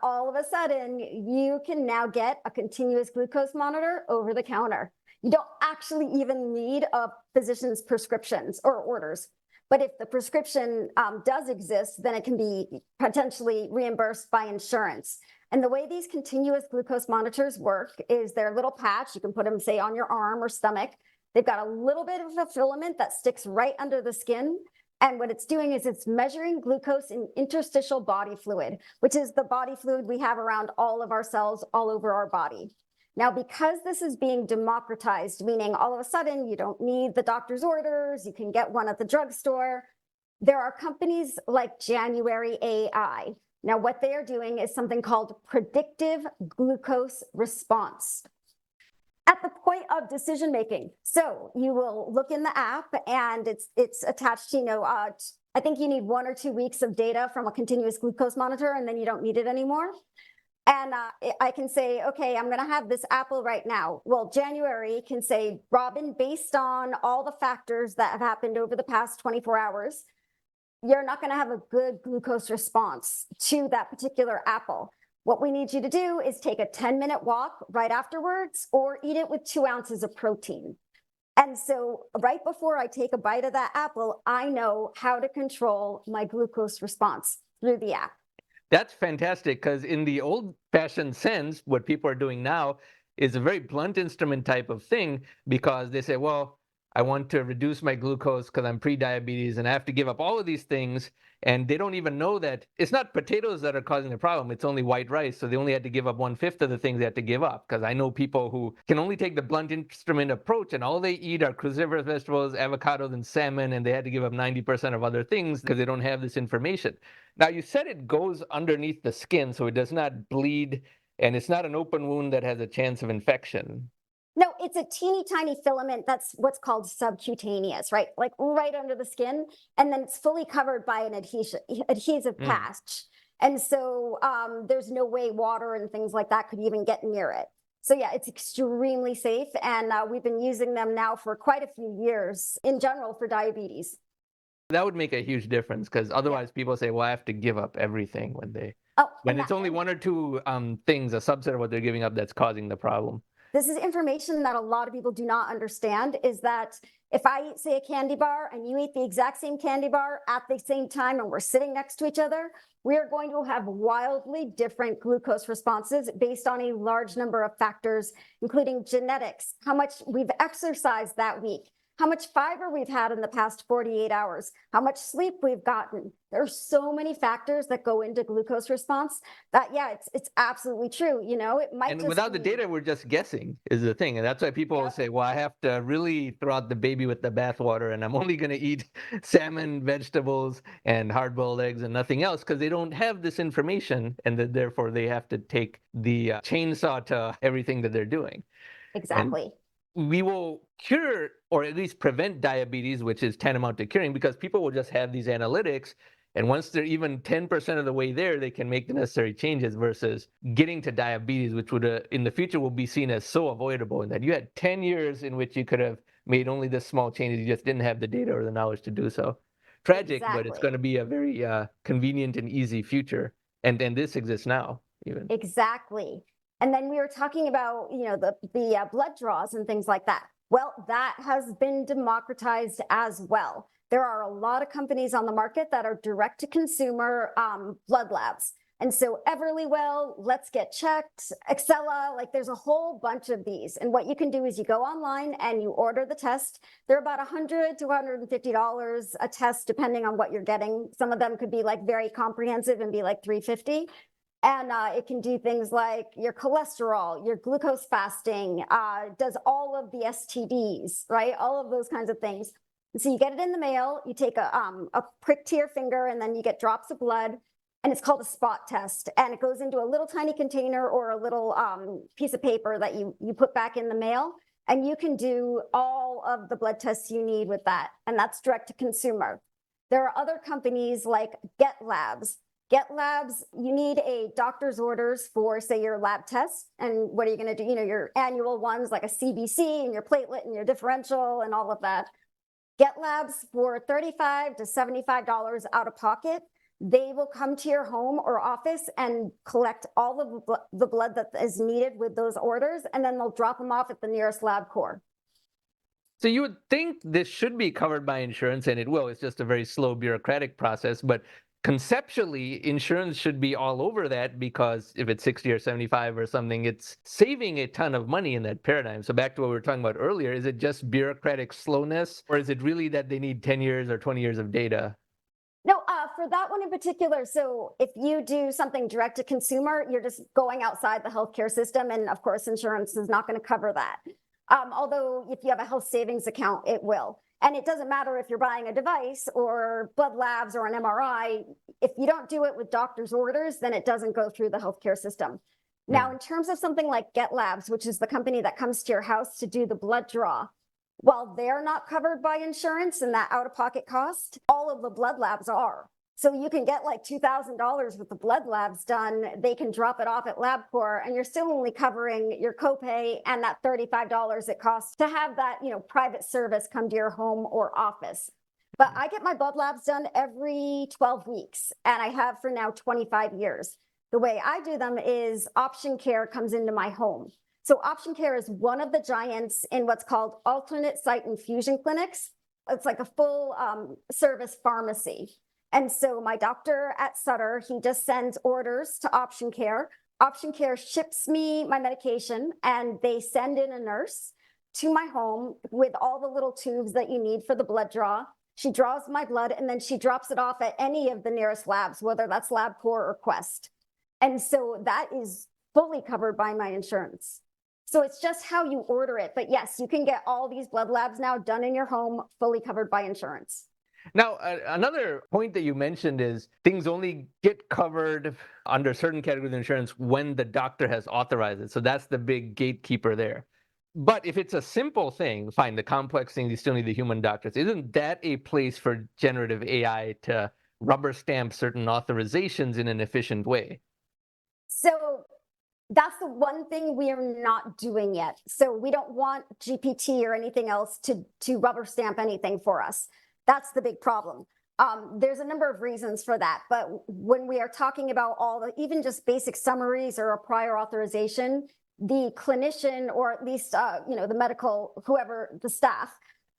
Speaker 2: all of a sudden you can now get a continuous glucose monitor over the counter. You don't actually even need a physician's prescriptions or orders. But if the prescription does exist, then it can be potentially reimbursed by insurance. And the way these continuous glucose monitors work is they're a little patch. You can put them, say, on your arm or stomach. They've got a little bit of a filament that sticks right under the skin. And what it's doing is it's measuring glucose in interstitial body fluid, which is the body fluid we have around all of our cells all over our body. Now, because this is being democratized, meaning all of a sudden you don't need the doctor's orders, you can get one at the drugstore, there are companies like January AI. Now, what they are doing is something called predictive glucose response at the point of decision making. So you will look in the app and it's attached to, I think you need 1 or 2 weeks of data from a continuous glucose monitor and then you don't need it anymore. And I can say, okay, I'm going to have this apple right now. Well, January can say, Robin, based on all the factors that have happened over the past 24 hours, you're not going to have a good glucose response to that particular apple. What we need you to do is take a 10-minute walk right afterwards or eat it with 2 ounces of protein. And so right before I take a bite of that apple, I know how to control my glucose response through the app.
Speaker 1: That's fantastic, because in the old-fashioned sense, what people are doing now is a very blunt instrument type of thing, because they say, well, I want to reduce my glucose because I'm pre-diabetes and I have to give up all of these things. And they don't even know that it's not potatoes that are causing the problem. It's only white rice. So they only had to give up 1/5 of the things they had to give up. Because I know people who can only take the blunt instrument approach and all they eat are cruciferous vegetables, avocados, and salmon. And they had to give up 90% of other things because they don't have this information. Now, you said it goes underneath the skin, so it does not bleed. And it's not an open wound that has a chance of infection.
Speaker 2: No, it's a teeny tiny filament that's what's called subcutaneous, right? Like right under the skin. And then it's fully covered by an adhesive patch. And so there's no way water and things like that could even get near it. So yeah, it's extremely safe. And we've been using them now for quite a few years in general for diabetes.
Speaker 1: That would make a huge difference, because otherwise people say, well, I have to give up everything when it's only 1 or 2 things, a subset of what they're giving up, that's causing the problem.
Speaker 2: This is information that a lot of people do not understand, is that if I eat, say, a candy bar and you eat the exact same candy bar at the same time and we're sitting next to each other, we are going to have wildly different glucose responses based on a large number of factors, including genetics, how much we've exercised that week, how much fiber we've had in the past 48 hours, how much sleep we've gotten. There are so many factors that go into glucose response that, yeah, it's absolutely true. It might
Speaker 1: And
Speaker 2: just
Speaker 1: without the data, we're just guessing is the thing. And that's why people say, well, I have to really throw out the baby with the bathwater, and I'm only going to eat salmon, vegetables, and hard-boiled eggs and nothing else, because they don't have this information, and therefore they have to take the chainsaw to everything that they're doing.
Speaker 2: Exactly.
Speaker 1: And we will cure, or at least prevent, diabetes, which is tantamount to curing, because people will just have these analytics. And once they're even 10% of the way there, they can make the necessary changes, versus getting to diabetes, which would in the future will be seen as so avoidable, and that you had 10 years in which you could have made only this small changes. You just didn't have the data or the knowledge to do so. Tragic, but it's going to be a very convenient and easy future. And this exists now, even.
Speaker 2: Exactly. And then we were talking about, the blood draws and things like that. Well, that has been democratized as well. There are a lot of companies on the market that are direct to consumer blood labs. And so Everlywell, Let's Get Checked, Excella, like there's a whole bunch of these. And what you can do is you go online and you order the test. They're about $100 to $150 a test, depending on what you're getting. Some of them could be like very comprehensive and be like $350. And it can do things like your cholesterol, your glucose fasting, does all of the STDs, right? All of those kinds of things. And so you get it in the mail, you take a prick to your finger, and then you get drops of blood. And it's called a spot test. And it goes into a little tiny container or a little piece of paper that you put back in the mail. And you can do all of the blood tests you need with that. And that's direct to consumer. There are other companies like Get Labs. Get Labs, you need a doctor's orders for, say, your lab tests. And what are you going to do? You know, your annual ones like a CBC and your platelet and your differential and all of that. Get Labs for $35 to $75 out of pocket. They will come to your home or office and collect all of the blood that is needed with those orders, and then they'll drop them off at the nearest LabCorp.
Speaker 1: So you would think this should be covered by insurance, and it will. It's just a very slow bureaucratic process. But conceptually, insurance should be all over that, because if it's 60 or 75 or something, it's saving a ton of money in that paradigm. So back to what we were talking about earlier, is it just bureaucratic slowness, or is it really that they need 10 years or 20 years of data?
Speaker 2: No, for that one in particular, so if you do something direct to consumer, you're just going outside the healthcare system. And of course, insurance is not going to cover that. Although if you have a health savings account, it will. And it doesn't matter if you're buying a device or blood labs or an MRI. If you don't do it with doctor's orders, then it doesn't go through the healthcare system. Now, in terms of something like Get Labs, which is the company that comes to your house to do the blood draw, while they're not covered by insurance and that out-of-pocket cost, all of the blood labs are. So you can get like $2,000 with the blood labs done. They can drop it off at LabCorp, and you're still only covering your copay and that $35 it costs to have that, you know, private service come to your home or office. But I get my blood labs done every 12 weeks, and I have for now 25 years. The way I do them is Option Care comes into my home. So Option Care is one of the giants in what's called alternate site infusion clinics. It's like a full service pharmacy. And so my doctor at Sutter, he just sends orders to Option Care. Option Care ships me my medication, and they send in a nurse to my home with all the little tubes that you need for the blood draw. She draws my blood, and then she drops it off at any of the nearest labs, whether that's LabCorp or Quest. And so that is fully covered by my insurance. So it's just how you order it. But yes, you can get all these blood labs now done in your home, fully covered by insurance.
Speaker 1: Now, another point that you mentioned is things only get covered under certain categories of insurance when the doctor has authorized it. So that's the big gatekeeper there. But if it's a simple thing, fine, the complex things, you still need the human doctors. Isn't that a place for generative AI to rubber stamp certain authorizations in an efficient way?
Speaker 2: So that's the one thing we are not doing yet. So we don't want GPT or anything else to rubber stamp anything for us. That's the big problem. There's a number of reasons for that. But when we are talking about all the, even just basic summaries or a prior authorization, the clinician, or at least, the medical, whoever, the staff,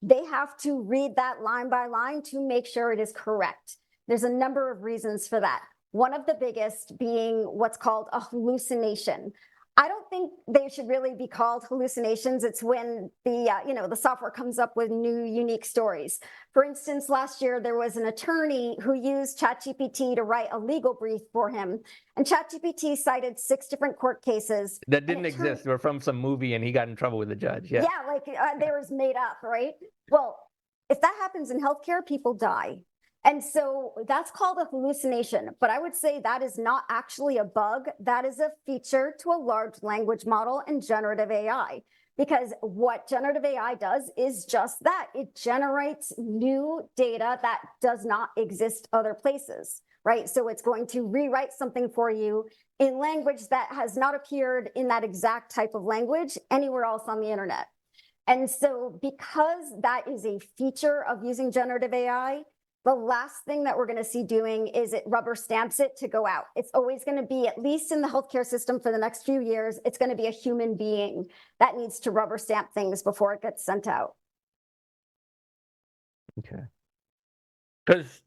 Speaker 2: they have to read that line by line to make sure it is correct. There's a number of reasons for that. One of the biggest being what's called a hallucination. I don't think they should really be called hallucinations. It's when the software comes up with new, unique stories. For instance, last year, there was an attorney who used ChatGPT to write a legal brief for him. And ChatGPT cited 6 different court cases.
Speaker 1: That didn't exist. They were from some movie, and he got in trouble with the judge. Yeah,
Speaker 2: they were made up, right? Well, if that happens in healthcare, people die. And so that's called a hallucination. But I would say that is not actually a bug. That is a feature to a large language model and generative AI. Because what generative AI does is just that. It generates new data that does not exist other places, right? So it's going to rewrite something for you in language that has not appeared in that exact type of language anywhere else on the internet. And so because that is a feature of using generative AI, the last thing that we're going to see doing is it rubber stamps it to go out. It's always going to be, at least in the healthcare system for the next few years, it's going to be a human being that needs to rubber stamp things before it gets sent out.
Speaker 1: Okay. Because,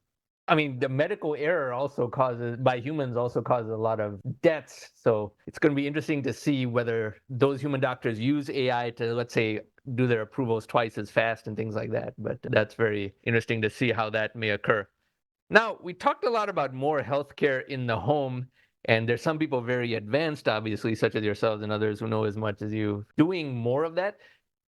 Speaker 1: I mean, the medical error also causes, by humans, also causes a lot of deaths. So it's going to be interesting to see whether those human doctors use AI to, let's say, do their approvals twice as fast and things like that. But that's very interesting to see how that may occur. Now, we talked a lot about more healthcare in the home, and there's some people very advanced, obviously, such as yourselves and others who know as much as you, doing more of that.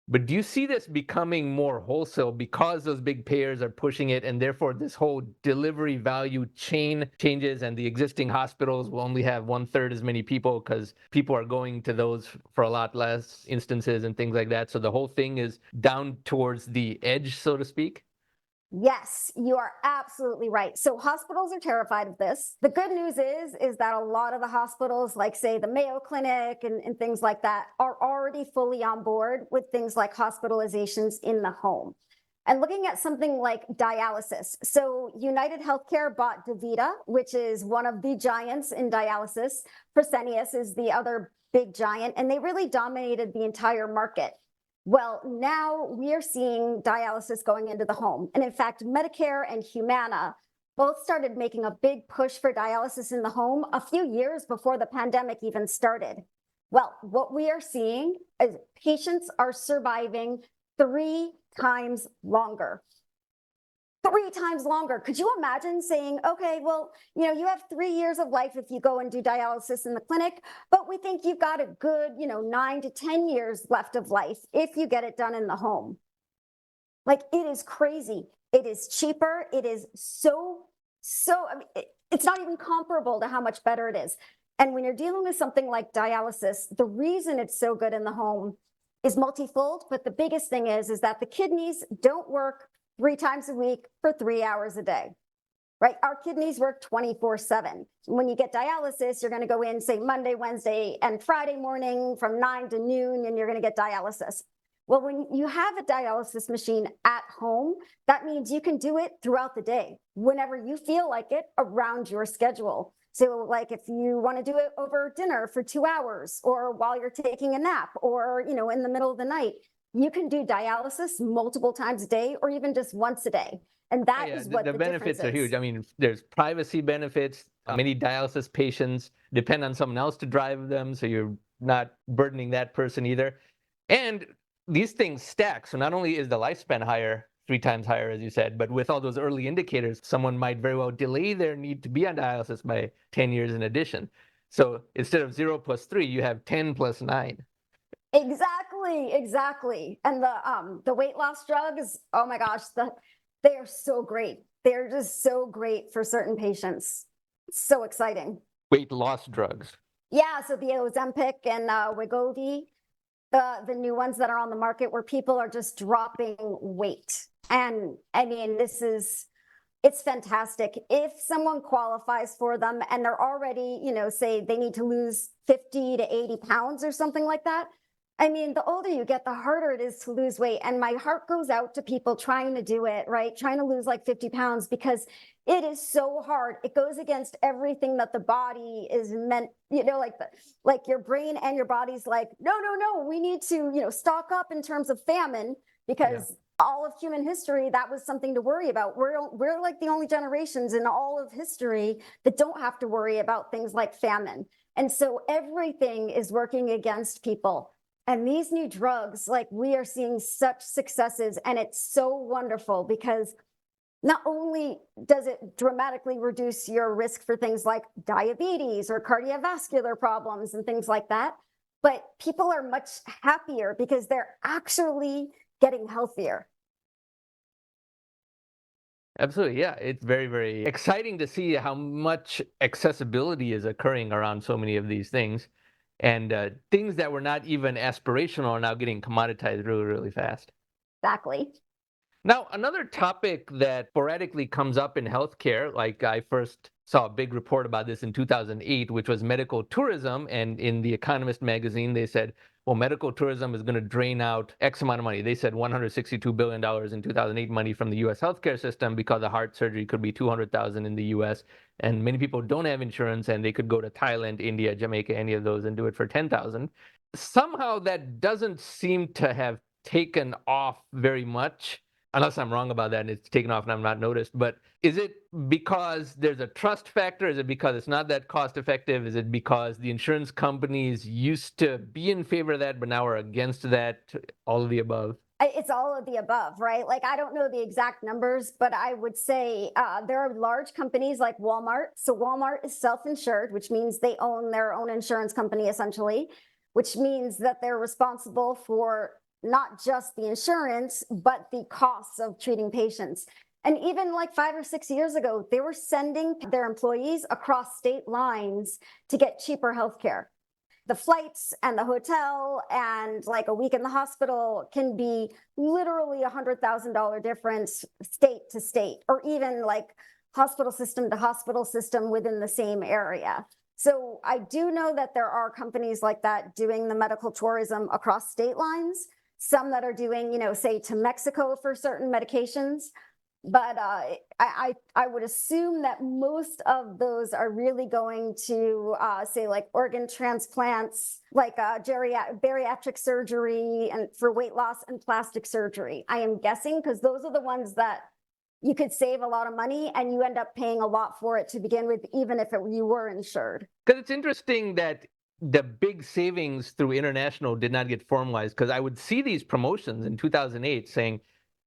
Speaker 1: But do you see this becoming more wholesale because those big payers are pushing it, and therefore this whole delivery value chain changes, and the existing hospitals will only have 1/3 as many people because people are going to those for a lot less instances and things like that? So the whole thing is down towards the edge, so to speak?
Speaker 2: Yes, you are absolutely right. So hospitals are terrified of this. The good news is that a lot of the hospitals, like say the Mayo Clinic and things like that, are already fully on board with things like hospitalizations in the home. And looking at something like dialysis. So United Healthcare bought DaVita, which is one of the giants in dialysis. Fresenius is the other big giant, and they really dominated the entire market. Well, now we are seeing dialysis going into the home. And in fact, Medicare and Humana both started making a big push for dialysis in the home a few years before the pandemic even started. Well, what we are seeing is patients are surviving 3 times longer. 3 times longer. Could you imagine saying, okay, well, you have 3 years of life if you go and do dialysis in the clinic, but we think you've got a good, 9 to 10 years left of life if you get it done in the home. Like, it is crazy. It is cheaper. It is I mean, it's not even comparable to how much better it is. And when you're dealing with something like dialysis, the reason it's so good in the home is multifold, but the biggest thing is that the kidneys don't work 3 times a week for 3 hours a day, right? Our kidneys work 24/7. When you get dialysis, you're going to go in, say, Monday, Wednesday, and Friday morning from 9 to noon, and you're going to get dialysis. Well, when you have a dialysis machine at home, that means you can do it throughout the day, whenever you feel like it, around your schedule. So like if you want to do it over dinner for 2 hours, or while you're taking a nap, or, in the middle of the night, you can do dialysis multiple times a day, or even just once a day. And that is what the
Speaker 1: benefits are
Speaker 2: difference
Speaker 1: huge.
Speaker 2: is.
Speaker 1: I mean, there's privacy benefits. Many dialysis patients depend on someone else to drive them, so you're not burdening that person either. And these things stack. So not only is the lifespan higher, 3 times higher, as you said, but with all those early indicators, someone might very well delay their need to be on dialysis by 10 years in addition. So instead of 0 plus 3, you have 10 plus 9.
Speaker 2: Exactly. And the weight loss drugs, oh my gosh, they are so great. They're just so great for certain patients. It's so exciting.
Speaker 1: Weight loss drugs.
Speaker 2: Yeah, so the Ozempic and Wegovy, the new ones that are on the market, where people are just dropping weight. And I mean, it's fantastic. If someone qualifies for them and they're already, say they need to lose 50 to 80 pounds or something like that. I mean, the older you get, the harder it is to lose weight. And my heart goes out to people trying to do it, right? Trying to lose like 50 pounds, because it is so hard. It goes against everything that the body is meant, like your brain and your body's like, no, we need to, stock up in terms of famine, because all of human history, that was something to worry about. We're like the only generations in all of history that don't have to worry about things like famine. And so everything is working against people. And these new drugs, like, we are seeing such successes, and it's so wonderful, because not only does it dramatically reduce your risk for things like diabetes or cardiovascular problems and things like that, but people are much happier because they're actually getting healthier.
Speaker 1: Absolutely. Yeah. It's very, very exciting to see how much accessibility is occurring around so many of these things. And things that were not even aspirational are now getting commoditized really, really fast.
Speaker 2: Exactly.
Speaker 1: Now, another topic that sporadically comes up in healthcare, like I first saw a big report about this in 2008, which was medical tourism. And in The Economist magazine, they said, well, medical tourism is going to drain out X amount of money. They said $162 billion in 2008 money from the US healthcare system because a heart surgery could be 200,000 in the US. And many people don't have insurance and they could go to Thailand, India, Jamaica, any of those and do it for 10,000. Somehow that doesn't seem to have taken off very much, unless I'm wrong about that and it's taken off and I'm not noticed. But is it because there's a trust factor? Is it because it's not that cost effective? Is it because the insurance companies used to be in favor of that, but now are against that? All of the above?
Speaker 2: It's all of the above, right? Like, I don't know the exact numbers, but I would say there are large companies like Walmart. So Walmart is self-insured, which means they own their own insurance company, essentially, which means that they're responsible for not just the insurance, but the costs of treating patients. And even like 5 or 6 years ago, they were sending their employees across state lines to get cheaper healthcare. The flights and the hotel and like a week in the hospital can be literally $100,000 difference state to state, or even like hospital system to hospital system within the same area. So I do know that there are companies like that doing the medical tourism across state lines, some that are doing, say to Mexico for certain medications. But I would assume that most of those are really going to say like organ transplants, like bariatric surgery and for weight loss and plastic surgery. I am guessing because those are the ones that you could save a lot of money and you end up paying a lot for it to begin with, even if you were insured.
Speaker 1: Because it's interesting that the big savings through international did not get formalized, because I would see these promotions in 2008 saying,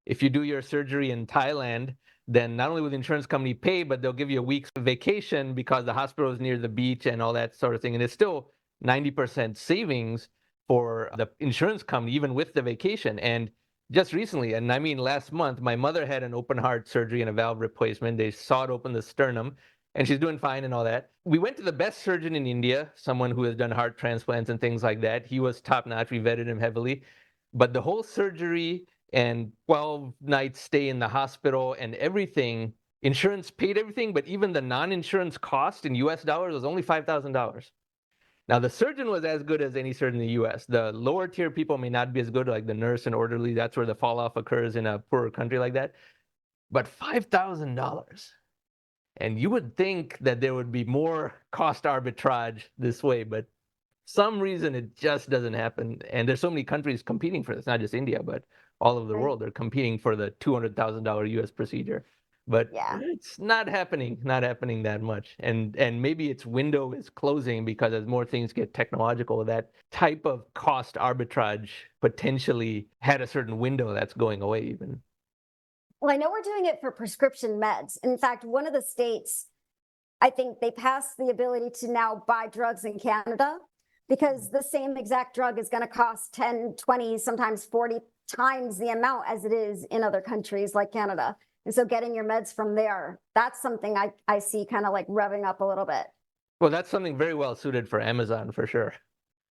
Speaker 1: if you do your surgery in Thailand, then not only will the insurance company pay, but they'll give you a week's vacation because the hospital is near the beach and all that sort of thing. And it's still 90% savings for the insurance company, even with the vacation. And just recently, and I mean last month, my mother had an open heart surgery and a valve replacement. They sawed open the sternum and she's doing fine and all that. We went to the best surgeon in India, someone who has done heart transplants and things like that. He was top notch. We vetted him heavily. But the whole surgery and 12-night stay in the hospital and everything, insurance paid everything, but even the non-insurance cost in US dollars was only $5,000. Now, the surgeon was as good as any surgeon in the US. The lower tier people may not be as good, like the nurse and orderly. That's where the fall off occurs in a poorer country like that. But $5,000. And you would think that there would be more cost arbitrage this way, but some reason it just doesn't happen. And there's so many countries competing for this, not just India, but all over the world. They're competing for the $200,000 US procedure. But
Speaker 2: Yeah.
Speaker 1: it's not happening that much. And maybe its window is closing because as more things get technological, that type of cost arbitrage potentially had a certain window that's going away even.
Speaker 2: Well, I know we're doing it for prescription meds. In fact, one of the states, I think they passed the ability to now buy drugs in Canada, because the same exact drug is going to cost 10, 20, sometimes 40 times the amount as it is in other countries like Canada. And so getting your meds from there, that's something I see kind of like revving up a little bit.
Speaker 1: Well, that's something very well suited for Amazon for sure.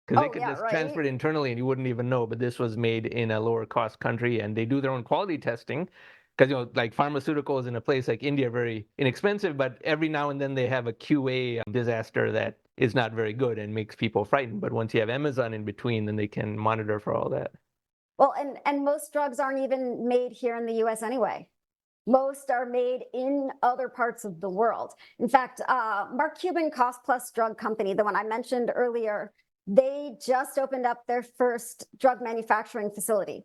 Speaker 1: Because they could
Speaker 2: yeah,
Speaker 1: just
Speaker 2: right.
Speaker 1: transfer it internally and you wouldn't even know. But this was made in a lower cost country and they do their own quality testing. Because, like pharmaceuticals in a place like India are very inexpensive, but every now and then they have a QA disaster that is not very good and makes people frightened. But once you have Amazon in between, then they can monitor for all that.
Speaker 2: Well, and most drugs aren't even made here in the US anyway. Most are made in other parts of the world. In fact, Mark Cuban Cost Plus Drug Company, the one I mentioned earlier, they just opened up their first drug manufacturing facility.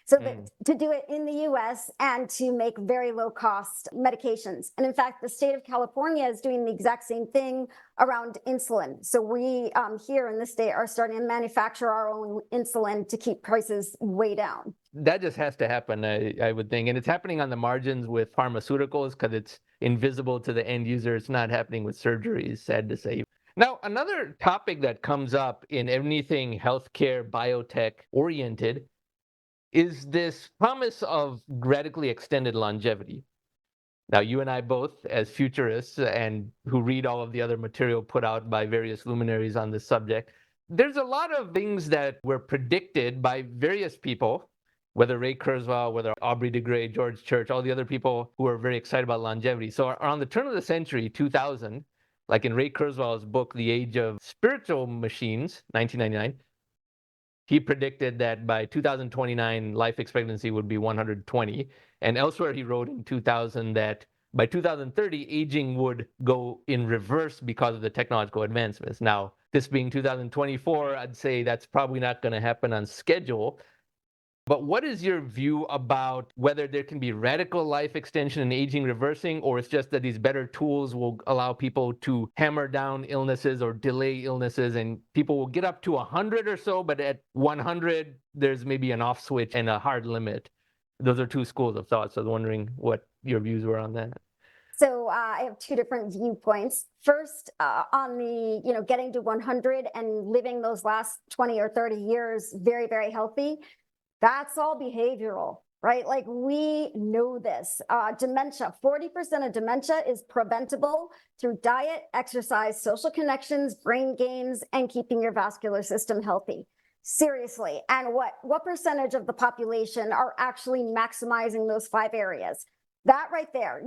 Speaker 2: So that, to do it in the US and to make very low cost medications. And in fact, the state of California is doing the exact same thing around insulin. So we here in the state are starting to manufacture our own insulin to keep prices way down.
Speaker 1: That just has to happen, I would think. And it's happening on the margins with pharmaceuticals because it's invisible to the end user. It's not happening with surgeries, sad to say. Now, another topic that comes up in anything healthcare, biotech oriented is this promise of radically extended longevity. Now, you and I both, as futurists and who read all of the other material put out by various luminaries on this subject, there's a lot of things that were predicted by various people, whether Ray Kurzweil, whether Aubrey de Grey, George Church, all the other people who are very excited about longevity. So around the turn of the century, 2000, like in Ray Kurzweil's book, The Age of Spiritual Machines, 1999, he predicted that by 2029, life expectancy would be 120. And elsewhere, he wrote in 2000 that by 2030, aging would go in reverse because of the technological advancements. Now, this being 2024, I'd say that's probably not going to happen on schedule. But what is your view about whether there can be radical life extension and aging reversing, or it's just that these better tools will allow people to hammer down illnesses or delay illnesses, and people will get up to 100 or so, but at 100, there's maybe an off switch and a hard limit? Those are two schools of thought. So I was wondering what your views were on that.
Speaker 2: So I have two different viewpoints. First, on the, getting to 100 and living those last 20 or 30 years very, very healthy. That's all behavioral, right? Like, we know this. Dementia, 40% of dementia is preventable through diet, exercise, social connections, brain games, and keeping your vascular system healthy. Seriously. And what percentage of the population are actually maximizing those 5 areas? That right there,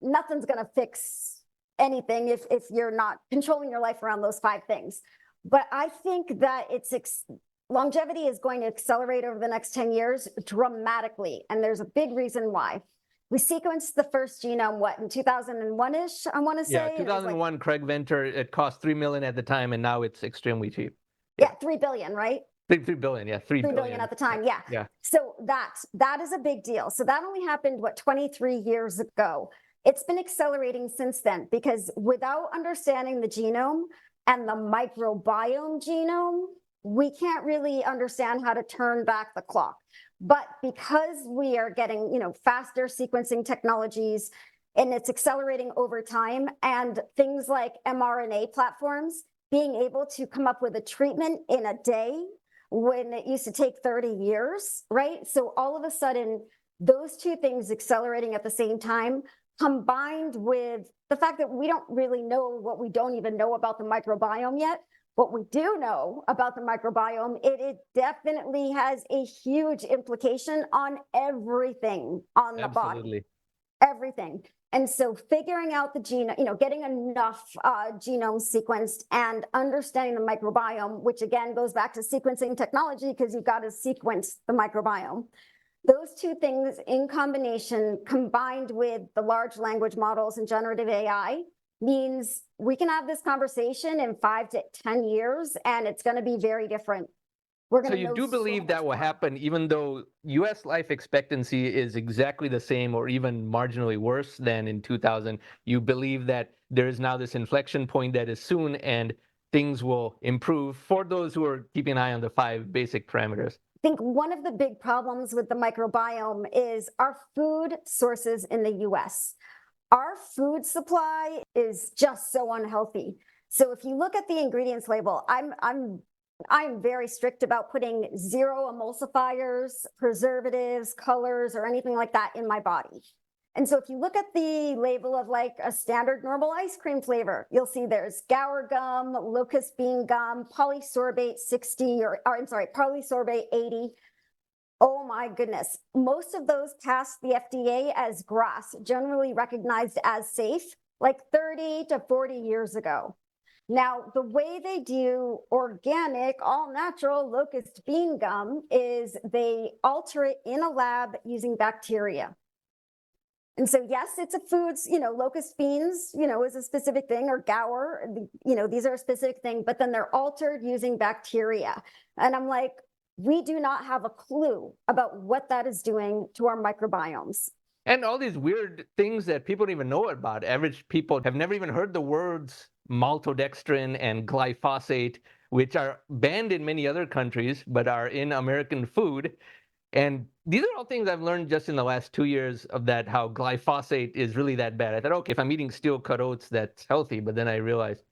Speaker 2: nothing's going to fix anything if you're not controlling your life around those 5 things. But I think that longevity is going to accelerate over the next 10 years dramatically. And there's a big reason why. We sequenced the first genome, in 2001-ish, I want to say?
Speaker 1: Yeah, 2001, Craig Venter, it cost $3 million at the time, and now it's extremely cheap.
Speaker 2: Yeah, 3 billion, right?
Speaker 1: 3 billion, yeah, 3
Speaker 2: billion at the time, yeah. So that is a big deal. So that only happened, 23 years ago. It's been accelerating since then, because without understanding the genome and the microbiome genome, we can't really understand how to turn back the clock. But because we are getting, faster sequencing technologies, and it's accelerating over time, and things like mRNA platforms being able to come up with a treatment in a day when it used to take 30 years, right? So all of a sudden, those two things accelerating at the same time, combined with the fact that we don't really know what we don't even know about the microbiome yet. What we do know about the microbiome, it definitely has a huge implication on everything on the body. Everything. And so figuring out the genome, getting enough genomes sequenced and understanding the microbiome, which again goes back to sequencing technology, because you've got to sequence the microbiome. Those two things in combination, combined with the large language models and generative AI, means we can have this conversation in 5 to 10 years, and it's going to be very different.
Speaker 1: So you do believe that will happen, even though U.S. life expectancy is exactly the same or even marginally worse than in 2000? You believe that there is now this inflection point that is soon, and things will improve for those who are keeping an eye on the 5 basic parameters?
Speaker 2: I think one of the big problems with the microbiome is our food sources in the U.S. Our food supply is just so unhealthy. So if you look at the ingredients label, I'm very strict about putting 0 emulsifiers, preservatives, colors, or anything like that in my body. And so if you look at the label of like a standard normal ice cream flavor, you'll see there's Gour gum, locust bean gum, polysorbate 60, polysorbate 80. Oh my goodness. Most of those passed the FDA as GRAS, generally recognized as safe, like 30 to 40 years ago. Now, the way they do organic, all natural locust bean gum is they alter it in a lab using bacteria. And so, yes, it's a foods, locust beans, is a specific thing, or Gour, these are a specific thing, but then they're altered using bacteria. And I'm like, we do not have a clue about what that is doing to our microbiomes.
Speaker 1: And all these weird things that people don't even know about. Average people have never even heard the words maltodextrin and glyphosate, which are banned in many other countries, but are in American food. And these are all things I've learned just in the last 2 years of that, how glyphosate is really that bad. I thought, okay, if I'm eating steel-cut oats, that's healthy. But then I realized,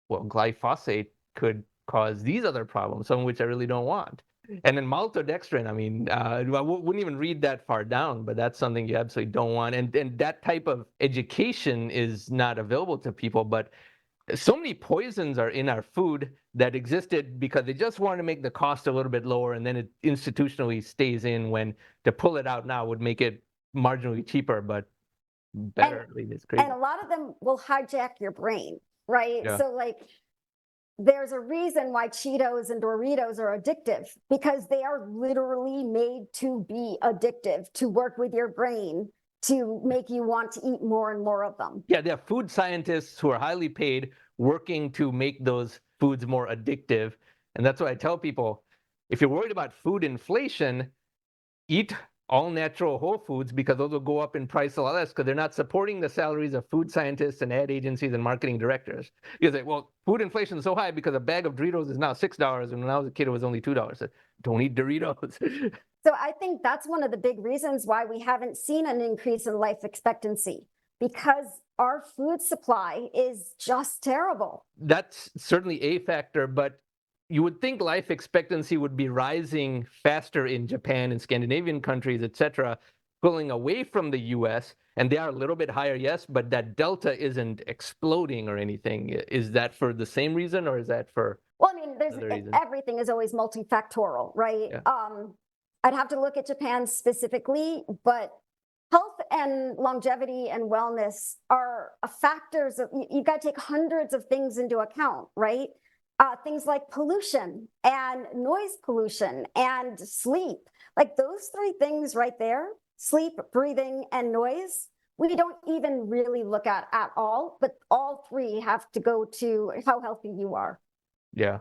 Speaker 1: well, glyphosate could cause these other problems, some of which I really don't want. And then maltodextrin, I wouldn't even read that far down, but that's something you absolutely don't want. And that type of education is not available to people. But so many poisons are in our food that existed because they just wanted to make the cost a little bit lower, and then it institutionally stays in, when to pull it out now would make it marginally cheaper, but better. It's crazy.
Speaker 2: And a lot of them will hijack your brain, right?
Speaker 1: Yeah.
Speaker 2: So like there's a reason why Cheetos and Doritos are addictive, because they are literally made to be addictive, to work with your brain, to make you want to eat more and more of them.
Speaker 1: Yeah, there are food scientists who are highly paid working to make those foods more addictive. And that's why I tell people, if you're worried about food inflation, eat all natural whole foods, because those will go up in price a lot less, because they're not supporting the salaries of food scientists and ad agencies and marketing directors. You say, well, food inflation is so high because a bag of Doritos is now $6, and when I was a kid, it was only $2. Don't eat Doritos.
Speaker 2: So I think that's one of the big reasons why we haven't seen an increase in life expectancy, because our food supply is just terrible.
Speaker 1: That's certainly a factor, but you would think life expectancy would be rising faster in Japan and Scandinavian countries, et cetera, pulling away from the US. And they are a little bit higher, yes, but that delta isn't exploding or anything. Is that for the same reason, or is that for
Speaker 2: Well, I mean,
Speaker 1: other reasons?
Speaker 2: everything is always multifactorial, right?
Speaker 1: Yeah.
Speaker 2: I'd have to look at Japan specifically, but health and longevity and wellness are factors of, you've got to take hundreds of things into account, right? Things like pollution and noise pollution and sleep, like those three things right there, sleep, breathing, and noise, we don't even really look at all, but all three have to go to how healthy you are.
Speaker 1: Yeah,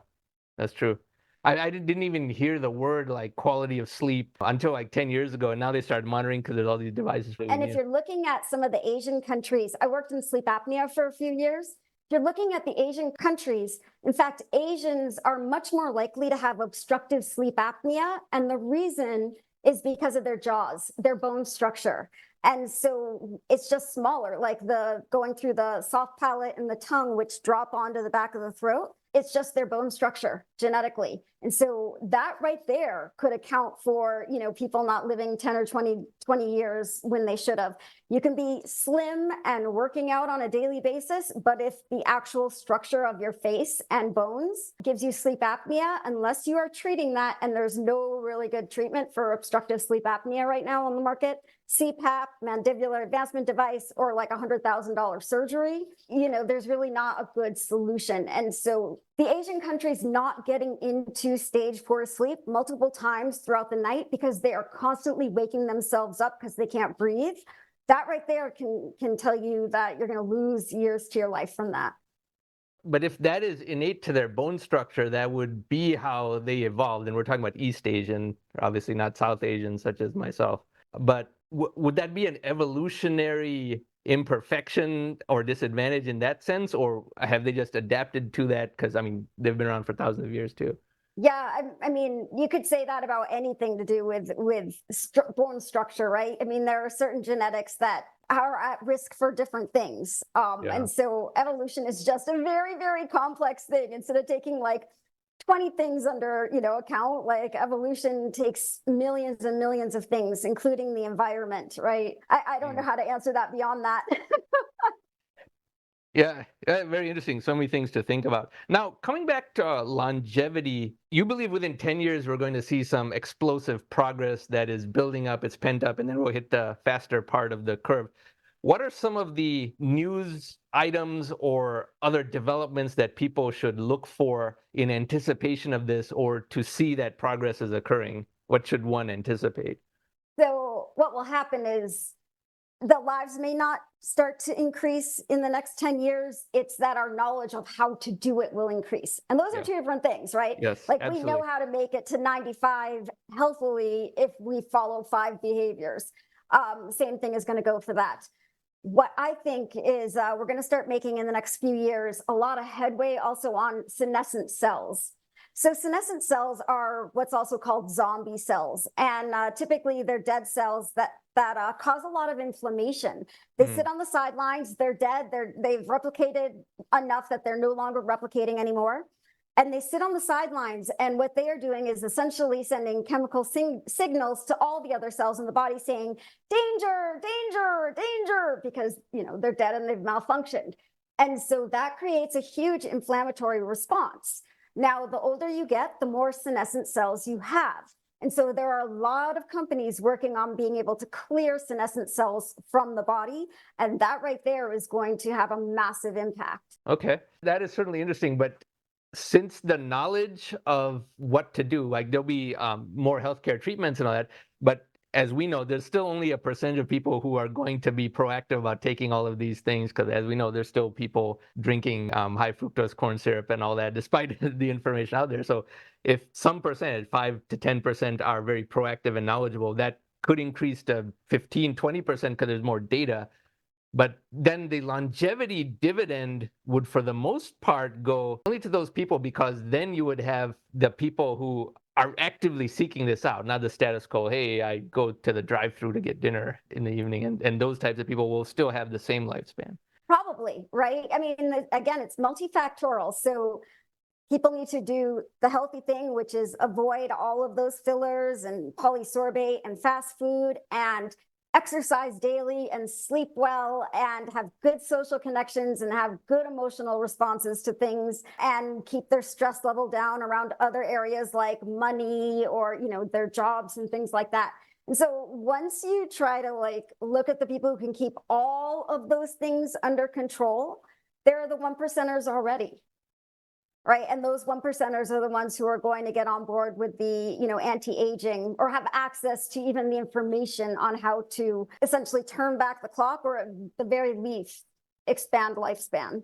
Speaker 1: that's true. I didn't even hear the word like quality of sleep until like 10 years ago. And now they started monitoring because there's all these devices.
Speaker 2: And if you're looking at some of the Asian countries, I worked in sleep apnea for a few years. If you're looking at the Asian countries, in fact, Asians are much more likely to have obstructive sleep apnea. And the reason is because of their jaws, their bone structure. And so it's just smaller, like the going through the soft palate and the tongue, which drop onto the back of the throat. It's just their bone structure genetically. And so that right there could account for, people not living 10 or 20 years when they should have. You can be slim and working out on a daily basis, but if the actual structure of your face and bones gives you sleep apnea, unless you are treating that, and there's no really good treatment for obstructive sleep apnea right now on the market, CPAP, mandibular advancement device, or like $100,000 surgery, there's really not a good solution. And so the Asian countries not getting into stage 4 sleep multiple times throughout the night because they are constantly waking themselves up because they can't breathe, that right there can tell you that you're going to lose years to your life from that.
Speaker 1: But if that is innate to their bone structure, that would be how they evolved. And we're talking about East Asian, obviously not South Asian, such as myself. But would that be an evolutionary imperfection or disadvantage in that sense? Or have they just adapted to that? Because, they've been around for thousands of years, too.
Speaker 2: Yeah, I mean, you could say that about anything to do with bone structure, right? I mean, there are certain genetics that are at risk for different things. And so evolution is just a very, very complex thing. Instead of taking like 20 things under, account, like evolution takes millions and millions of things, including the environment, right? I don't know how to answer that beyond that.
Speaker 1: Yeah, very interesting. So many things to think about. Now, coming back to longevity, you believe within 10 years we're going to see some explosive progress that is building up, it's pent up, and then we'll hit the faster part of the curve. What are some of the news items or other developments that people should look for in anticipation of this, or to see that progress is occurring? What should one anticipate?
Speaker 2: So what will happen is the lives may not start to increase in the next 10 years. It's that our knowledge of how to do it will increase. And those are two different things, right?
Speaker 1: Yes,
Speaker 2: like
Speaker 1: absolutely.
Speaker 2: We know how to make it to 95 healthily if we follow 5 behaviors. Same thing is going to go for that. What I think is we're going to start making in the next few years a lot of headway also on senescent cells. So senescent cells are what's also called zombie cells. And typically they're dead cells that cause a lot of inflammation. They sit on the sidelines, they're dead, they've replicated enough that they're no longer replicating anymore. And they sit on the sidelines, and what they are doing is essentially sending chemical signals to all the other cells in the body saying, danger, danger, danger, because they're dead and they've malfunctioned. And so that creates a huge inflammatory response. Now, the older you get, the more senescent cells you have. And so there are a lot of companies working on being able to clear senescent cells from the body. And that right there is going to have a massive impact.
Speaker 1: Okay, that is certainly interesting. But since the knowledge of what to do, like there'll be more healthcare treatments and all that, but as we know, there's still only a percentage of people who are going to be proactive about taking all of these things, because as we know, there's still people drinking high fructose corn syrup and all that, despite the information out there. So if some percentage, 5 to 10%, are very proactive and knowledgeable, that could increase to 15, 20% because there's more data. But then the longevity dividend would, for the most part, go only to those people, because then you would have the people who are actively seeking this out, not the status quo. Hey, I go to the drive-through to get dinner in the evening, and those types of people will still have the same lifespan.
Speaker 2: Probably, right? I mean, again, it's multifactorial. So people need to do the healthy thing, which is avoid all of those fillers and polysorbate and fast food, and exercise daily and sleep well and have good social connections and have good emotional responses to things and keep their stress level down around other areas like money or, you know, their jobs and things like that. And so once you try to like look at the people who can keep all of those things under control, they're the 1%ers already. Right. And those 1%ers are the ones who are going to get on board with the, you know, anti-aging, or have access to even the information on how to essentially turn back the clock, or at the very least expand lifespan.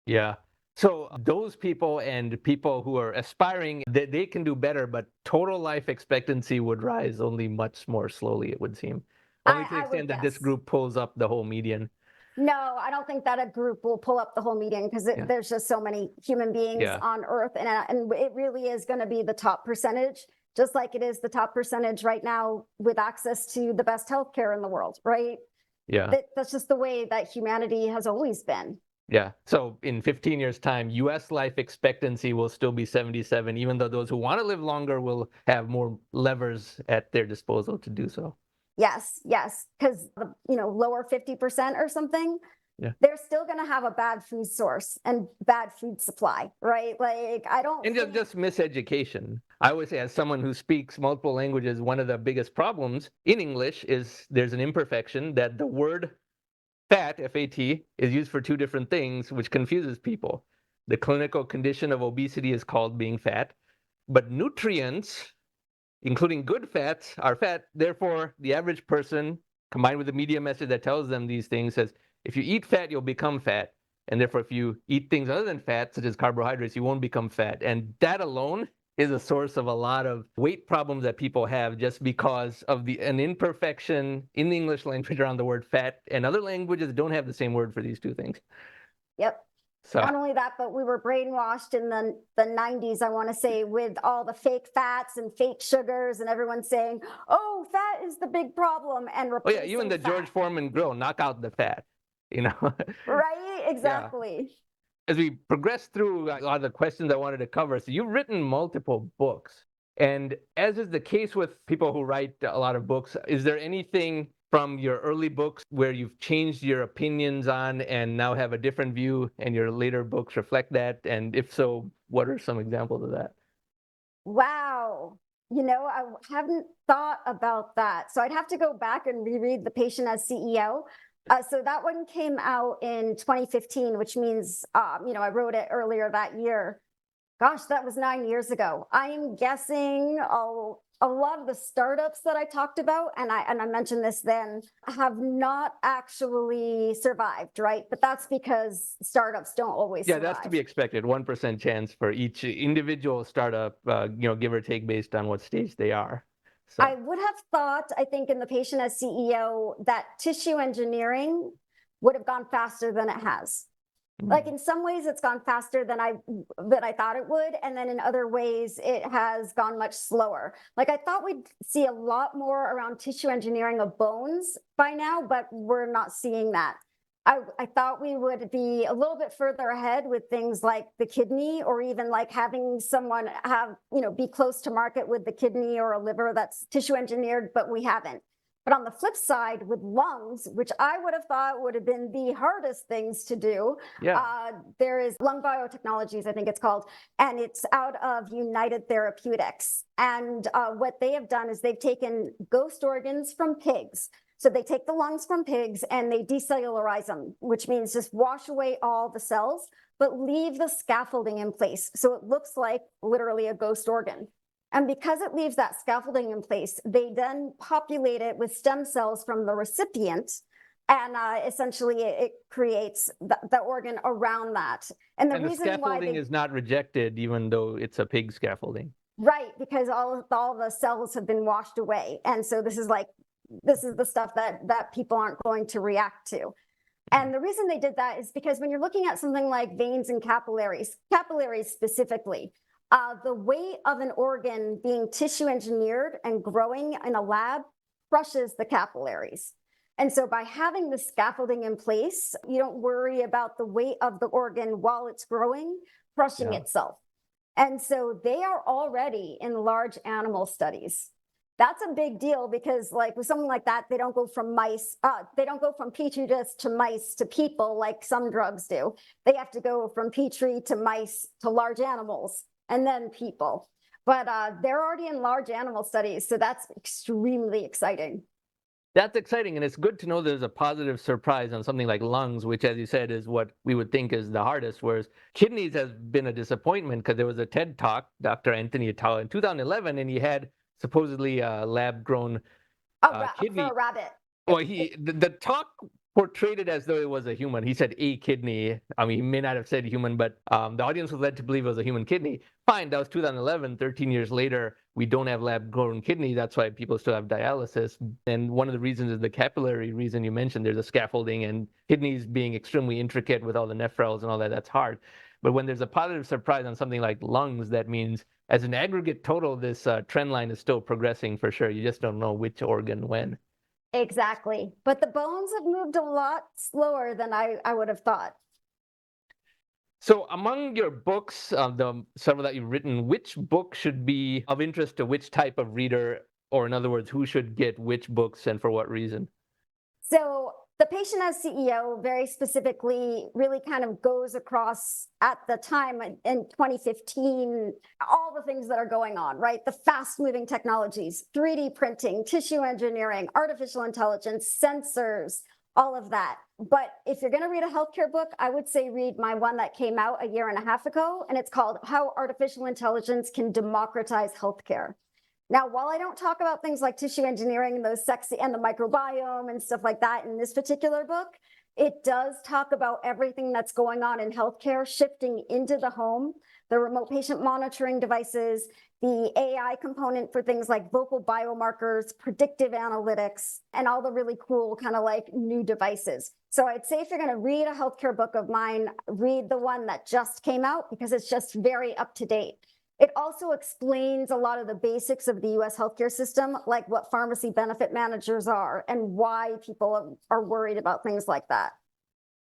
Speaker 1: Yeah. So those people and people who are aspiring, they can do better, but total life expectancy would rise only much more slowly, it would seem. Only to the
Speaker 2: I would
Speaker 1: extent that this
Speaker 2: guess.
Speaker 1: group pulls up the whole median.
Speaker 2: No, I don't think that a group will pull up the whole median, because
Speaker 1: Yeah.
Speaker 2: there's just so many human beings
Speaker 1: Yeah.
Speaker 2: on Earth, and it really is going to be the top percentage, just like it is the top percentage right now with access to the best healthcare in the world, right?
Speaker 1: Yeah.
Speaker 2: That's just the way that humanity has always been.
Speaker 1: Yeah. So in 15 years' time, US life expectancy will still be 77, even though those who want to live longer will have more levers at their disposal to do so.
Speaker 2: Yes, yes, because the, you know, lower 50% or something,
Speaker 1: Yeah.
Speaker 2: they're still going to have a bad food source and bad food supply, right? Like, I don't
Speaker 1: And
Speaker 2: think...
Speaker 1: just miseducation. I always say, as someone who speaks multiple languages, one of the biggest problems in English is there's an imperfection that the word fat, F-A-T, is used for two different things, which confuses people. The clinical condition of obesity is called being fat, but nutrients, including good fats, are fat. Therefore, the average person, combined with the media message that tells them these things, says, if you eat fat, you'll become fat. And therefore, if you eat things other than fat, such as carbohydrates, you won't become fat. And that alone is a source of a lot of weight problems that people have, just because of an imperfection in the English language around the word fat. And other languages don't have the same word for these two things.
Speaker 2: Yep.
Speaker 1: So
Speaker 2: not only that, but we were brainwashed in the 90s, I want to say, with all the fake fats and fake sugars, and everyone saying, oh, fat is the big problem, and
Speaker 1: oh yeah, even the
Speaker 2: replacing
Speaker 1: George
Speaker 2: fat.
Speaker 1: Foreman grill, knock out the fat, you know.
Speaker 2: Right?
Speaker 1: Yeah.
Speaker 2: Exactly.
Speaker 1: As we progress through a lot of the questions I wanted to cover, so you've written multiple books. And as is the case with people who write a lot of books, is there anything from your early books where you've changed your opinions on and now have a different view, and your later books reflect that? And if so, what are some examples of that?
Speaker 2: Wow. You know, I haven't thought about that. So I'd have to go back and reread The Patient as CEO. So that one came out in 2015, which means, you know, I wrote it earlier that year. Gosh, that was 9 years ago. I am guessing a lot of the startups that I talked about, and I mentioned this then, have not actually survived, right? But that's because startups don't always
Speaker 1: Yeah,
Speaker 2: survive.
Speaker 1: that's to be expected. 1% chance for each individual startup, give or take, based on what stage they are. So.
Speaker 2: I would have thought, I think, in The Patient as CEO, that tissue engineering would have gone faster than it has. Like, in some ways it's gone faster than I thought it would, and then in other ways it has gone much slower. Like, I thought we'd see a lot more around tissue engineering of bones by now, but we're not seeing that. I thought we would be a little bit further ahead with things like the kidney, or even like having someone have, you know, be close to market with the kidney or a liver that's tissue engineered, but we haven't. But on the flip side, with lungs, which I would have thought would have been the hardest things to do, there is Lung Biotechnologies, I think it's called, and it's out of United Therapeutics. And what they have done is they've taken ghost organs from pigs. So they take the lungs from pigs and they decellularize them, which means just wash away all the cells, but leave the scaffolding in place. So it looks like literally a ghost organ. And because it leaves that scaffolding in place, they then populate it with stem cells from the recipient. And essentially, it creates the organ around that. And the reason
Speaker 1: scaffolding is not rejected, even though it's a pig scaffolding.
Speaker 2: Right, because all the cells have been washed away. And so this is the stuff that people aren't going to react to. And the reason they did that is because when you're looking at something like veins and capillaries specifically, the weight of an organ being tissue engineered and growing in a lab crushes the capillaries. And so by having the scaffolding in place, you don't worry about the weight of the organ while it's growing, crushing itself. And so they are already in large animal studies. That's a big deal because like with something like that, they don't go from petri dish to mice to people like some drugs do. They have to go from petri to mice to large animals and then people. But they're already in large animal studies, so that's extremely exciting.
Speaker 1: That's exciting, and it's good to know there's a positive surprise on something like lungs, which, as you said, is what we would think is the hardest, whereas kidneys has been a disappointment because there was a TED Talk, Dr. Anthony Atala, in 2011, and he had supposedly a lab-grown kidney.
Speaker 2: For a rabbit.
Speaker 1: Well, the talk portrayed it as though it was a human. He said a kidney. I mean, he may not have said human, but the audience was led to believe it was a human kidney. Fine, that was 2011. 13 years later, we don't have lab-grown kidney. That's why people still have dialysis. And one of the reasons is the capillary reason you mentioned. There's a scaffolding, and kidneys being extremely intricate with all the nephrals and all that, that's hard. But when there's a positive surprise on something like lungs, that means as an aggregate total, this trend line is still progressing for sure. You just don't know which organ when.
Speaker 2: Exactly. But the bones have moved a lot slower than I would have thought.
Speaker 1: So among your books, the several that you've written, which book should be of interest to which type of reader, or in other words, who should get which books and for what reason?
Speaker 2: So the Patient as CEO very specifically really kind of goes across at the time in 2015, all the things that are going on, right? The fast moving technologies, 3D printing, tissue engineering, artificial intelligence, sensors, all of that. But if you're going to read a healthcare book, I would say read my one that came out a year and a half ago, and it's called How Artificial Intelligence Can Democratize Healthcare. Now, while I don't talk about things like tissue engineering and those sexy and the microbiome and stuff like that in this particular book, it does talk about everything that's going on in healthcare, shifting into the home, the remote patient monitoring devices, the AI component for things like vocal biomarkers, predictive analytics, and all the really cool kind of like new devices. So I'd say if you're going to read a healthcare book of mine, read the one that just came out because it's just very up to date. It also explains a lot of the basics of the US healthcare system, like what pharmacy benefit managers are and why people are worried about things like that.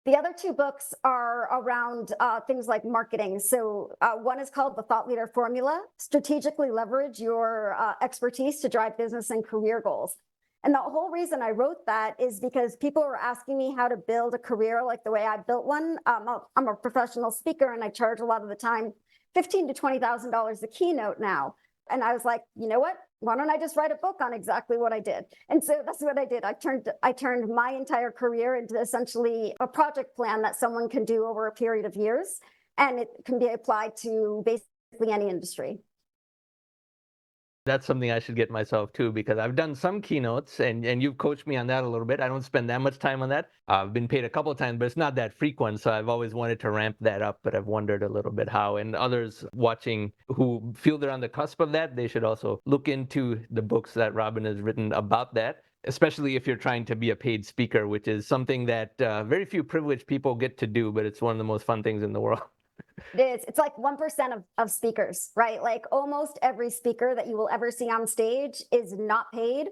Speaker 2: The other two books are around things like marketing. So one is called The Thought Leader Formula, Strategically Leverage Your Expertise to Drive Business and Career Goals. And the whole reason I wrote that is because people were asking me how to build a career like the way I built one. I'm a professional speaker and I charge a lot of the time $15,000 to $20,000 a keynote now. And I was like, you know what? Why don't I just write a book on exactly what I did? And so that's what I did. I turned my entire career into essentially a project plan that someone can do over a period of years. And it can be applied to basically any industry.
Speaker 1: That's something I should get myself too, because I've done some keynotes and you've coached me on that a little bit. I don't spend that much time on that. I've been paid a couple of times, but it's not that frequent. So I've always wanted to ramp that up, but I've wondered a little bit how. And others watching who feel they're on the cusp of that, they should also look into the books that Robin has written about that, especially if you're trying to be a paid speaker, which is something that very few privileged people get to do, but it's one of the most fun things in the world.
Speaker 2: It is. It's like 1% of speakers, right? Like almost every speaker that you will ever see on stage is not paid,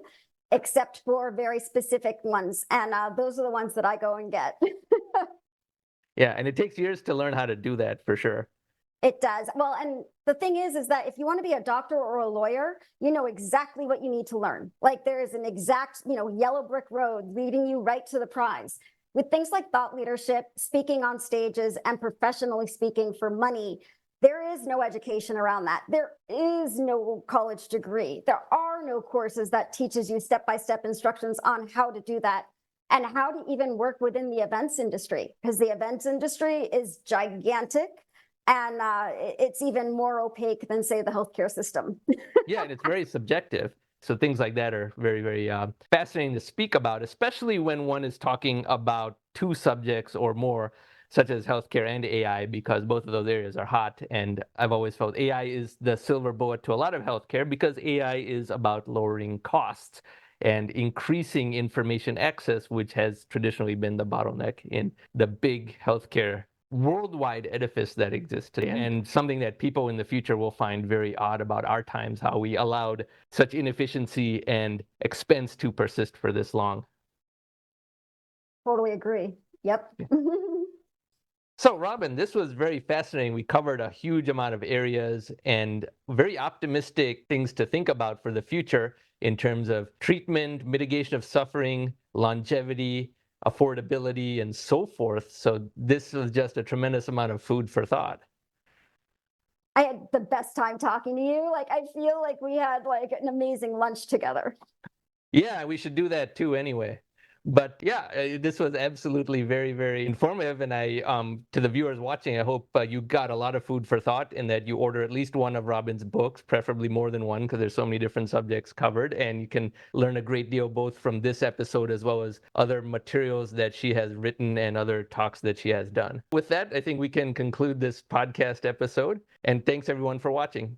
Speaker 2: except for very specific ones. And those are the ones that I go and get.
Speaker 1: Yeah, and it takes years to learn how to do that for sure.
Speaker 2: It does. Well, and the thing is that if you want to be a doctor or a lawyer, you know exactly what you need to learn. Like there is an exact, yellow brick road leading you right to the prize. With things like thought leadership, speaking on stages, and professionally speaking for money, there is no education around that. There is no college degree. There are no courses that teaches you step-by-step instructions on how to do that and how to even work within the events industry, because the events industry is gigantic. And it's even more opaque than, say, the healthcare system.
Speaker 1: Yeah, and it's very subjective. So things like that are very, very fascinating to speak about, especially when one is talking about two subjects or more, such as healthcare and AI, because both of those areas are hot. And I've always felt AI is the silver bullet to a lot of healthcare because AI is about lowering costs and increasing information access, which has traditionally been the bottleneck in the big healthcare worldwide edifice that exists today, and something that people in the future will find very odd about our times, how we allowed such inefficiency and expense to persist for this long.
Speaker 2: Totally agree. Yep.
Speaker 1: So, Robin, this was very fascinating. We covered a huge amount of areas and very optimistic things to think about for the future in terms of treatment, mitigation of suffering, longevity, affordability, and so forth. So this was just a tremendous amount of food for thought.
Speaker 2: I had the best time talking to you. Like, I feel like we had like an amazing lunch together.
Speaker 1: Yeah, we should do that too anyway. But yeah, this was absolutely very, very informative. And to the viewers watching, I hope you got a lot of food for thought and that you order at least one of Robin's books, preferably more than one, because there's so many different subjects covered. And you can learn a great deal both from this episode as well as other materials that she has written and other talks that she has done. With that, I think we can conclude this podcast episode. And thanks everyone for watching.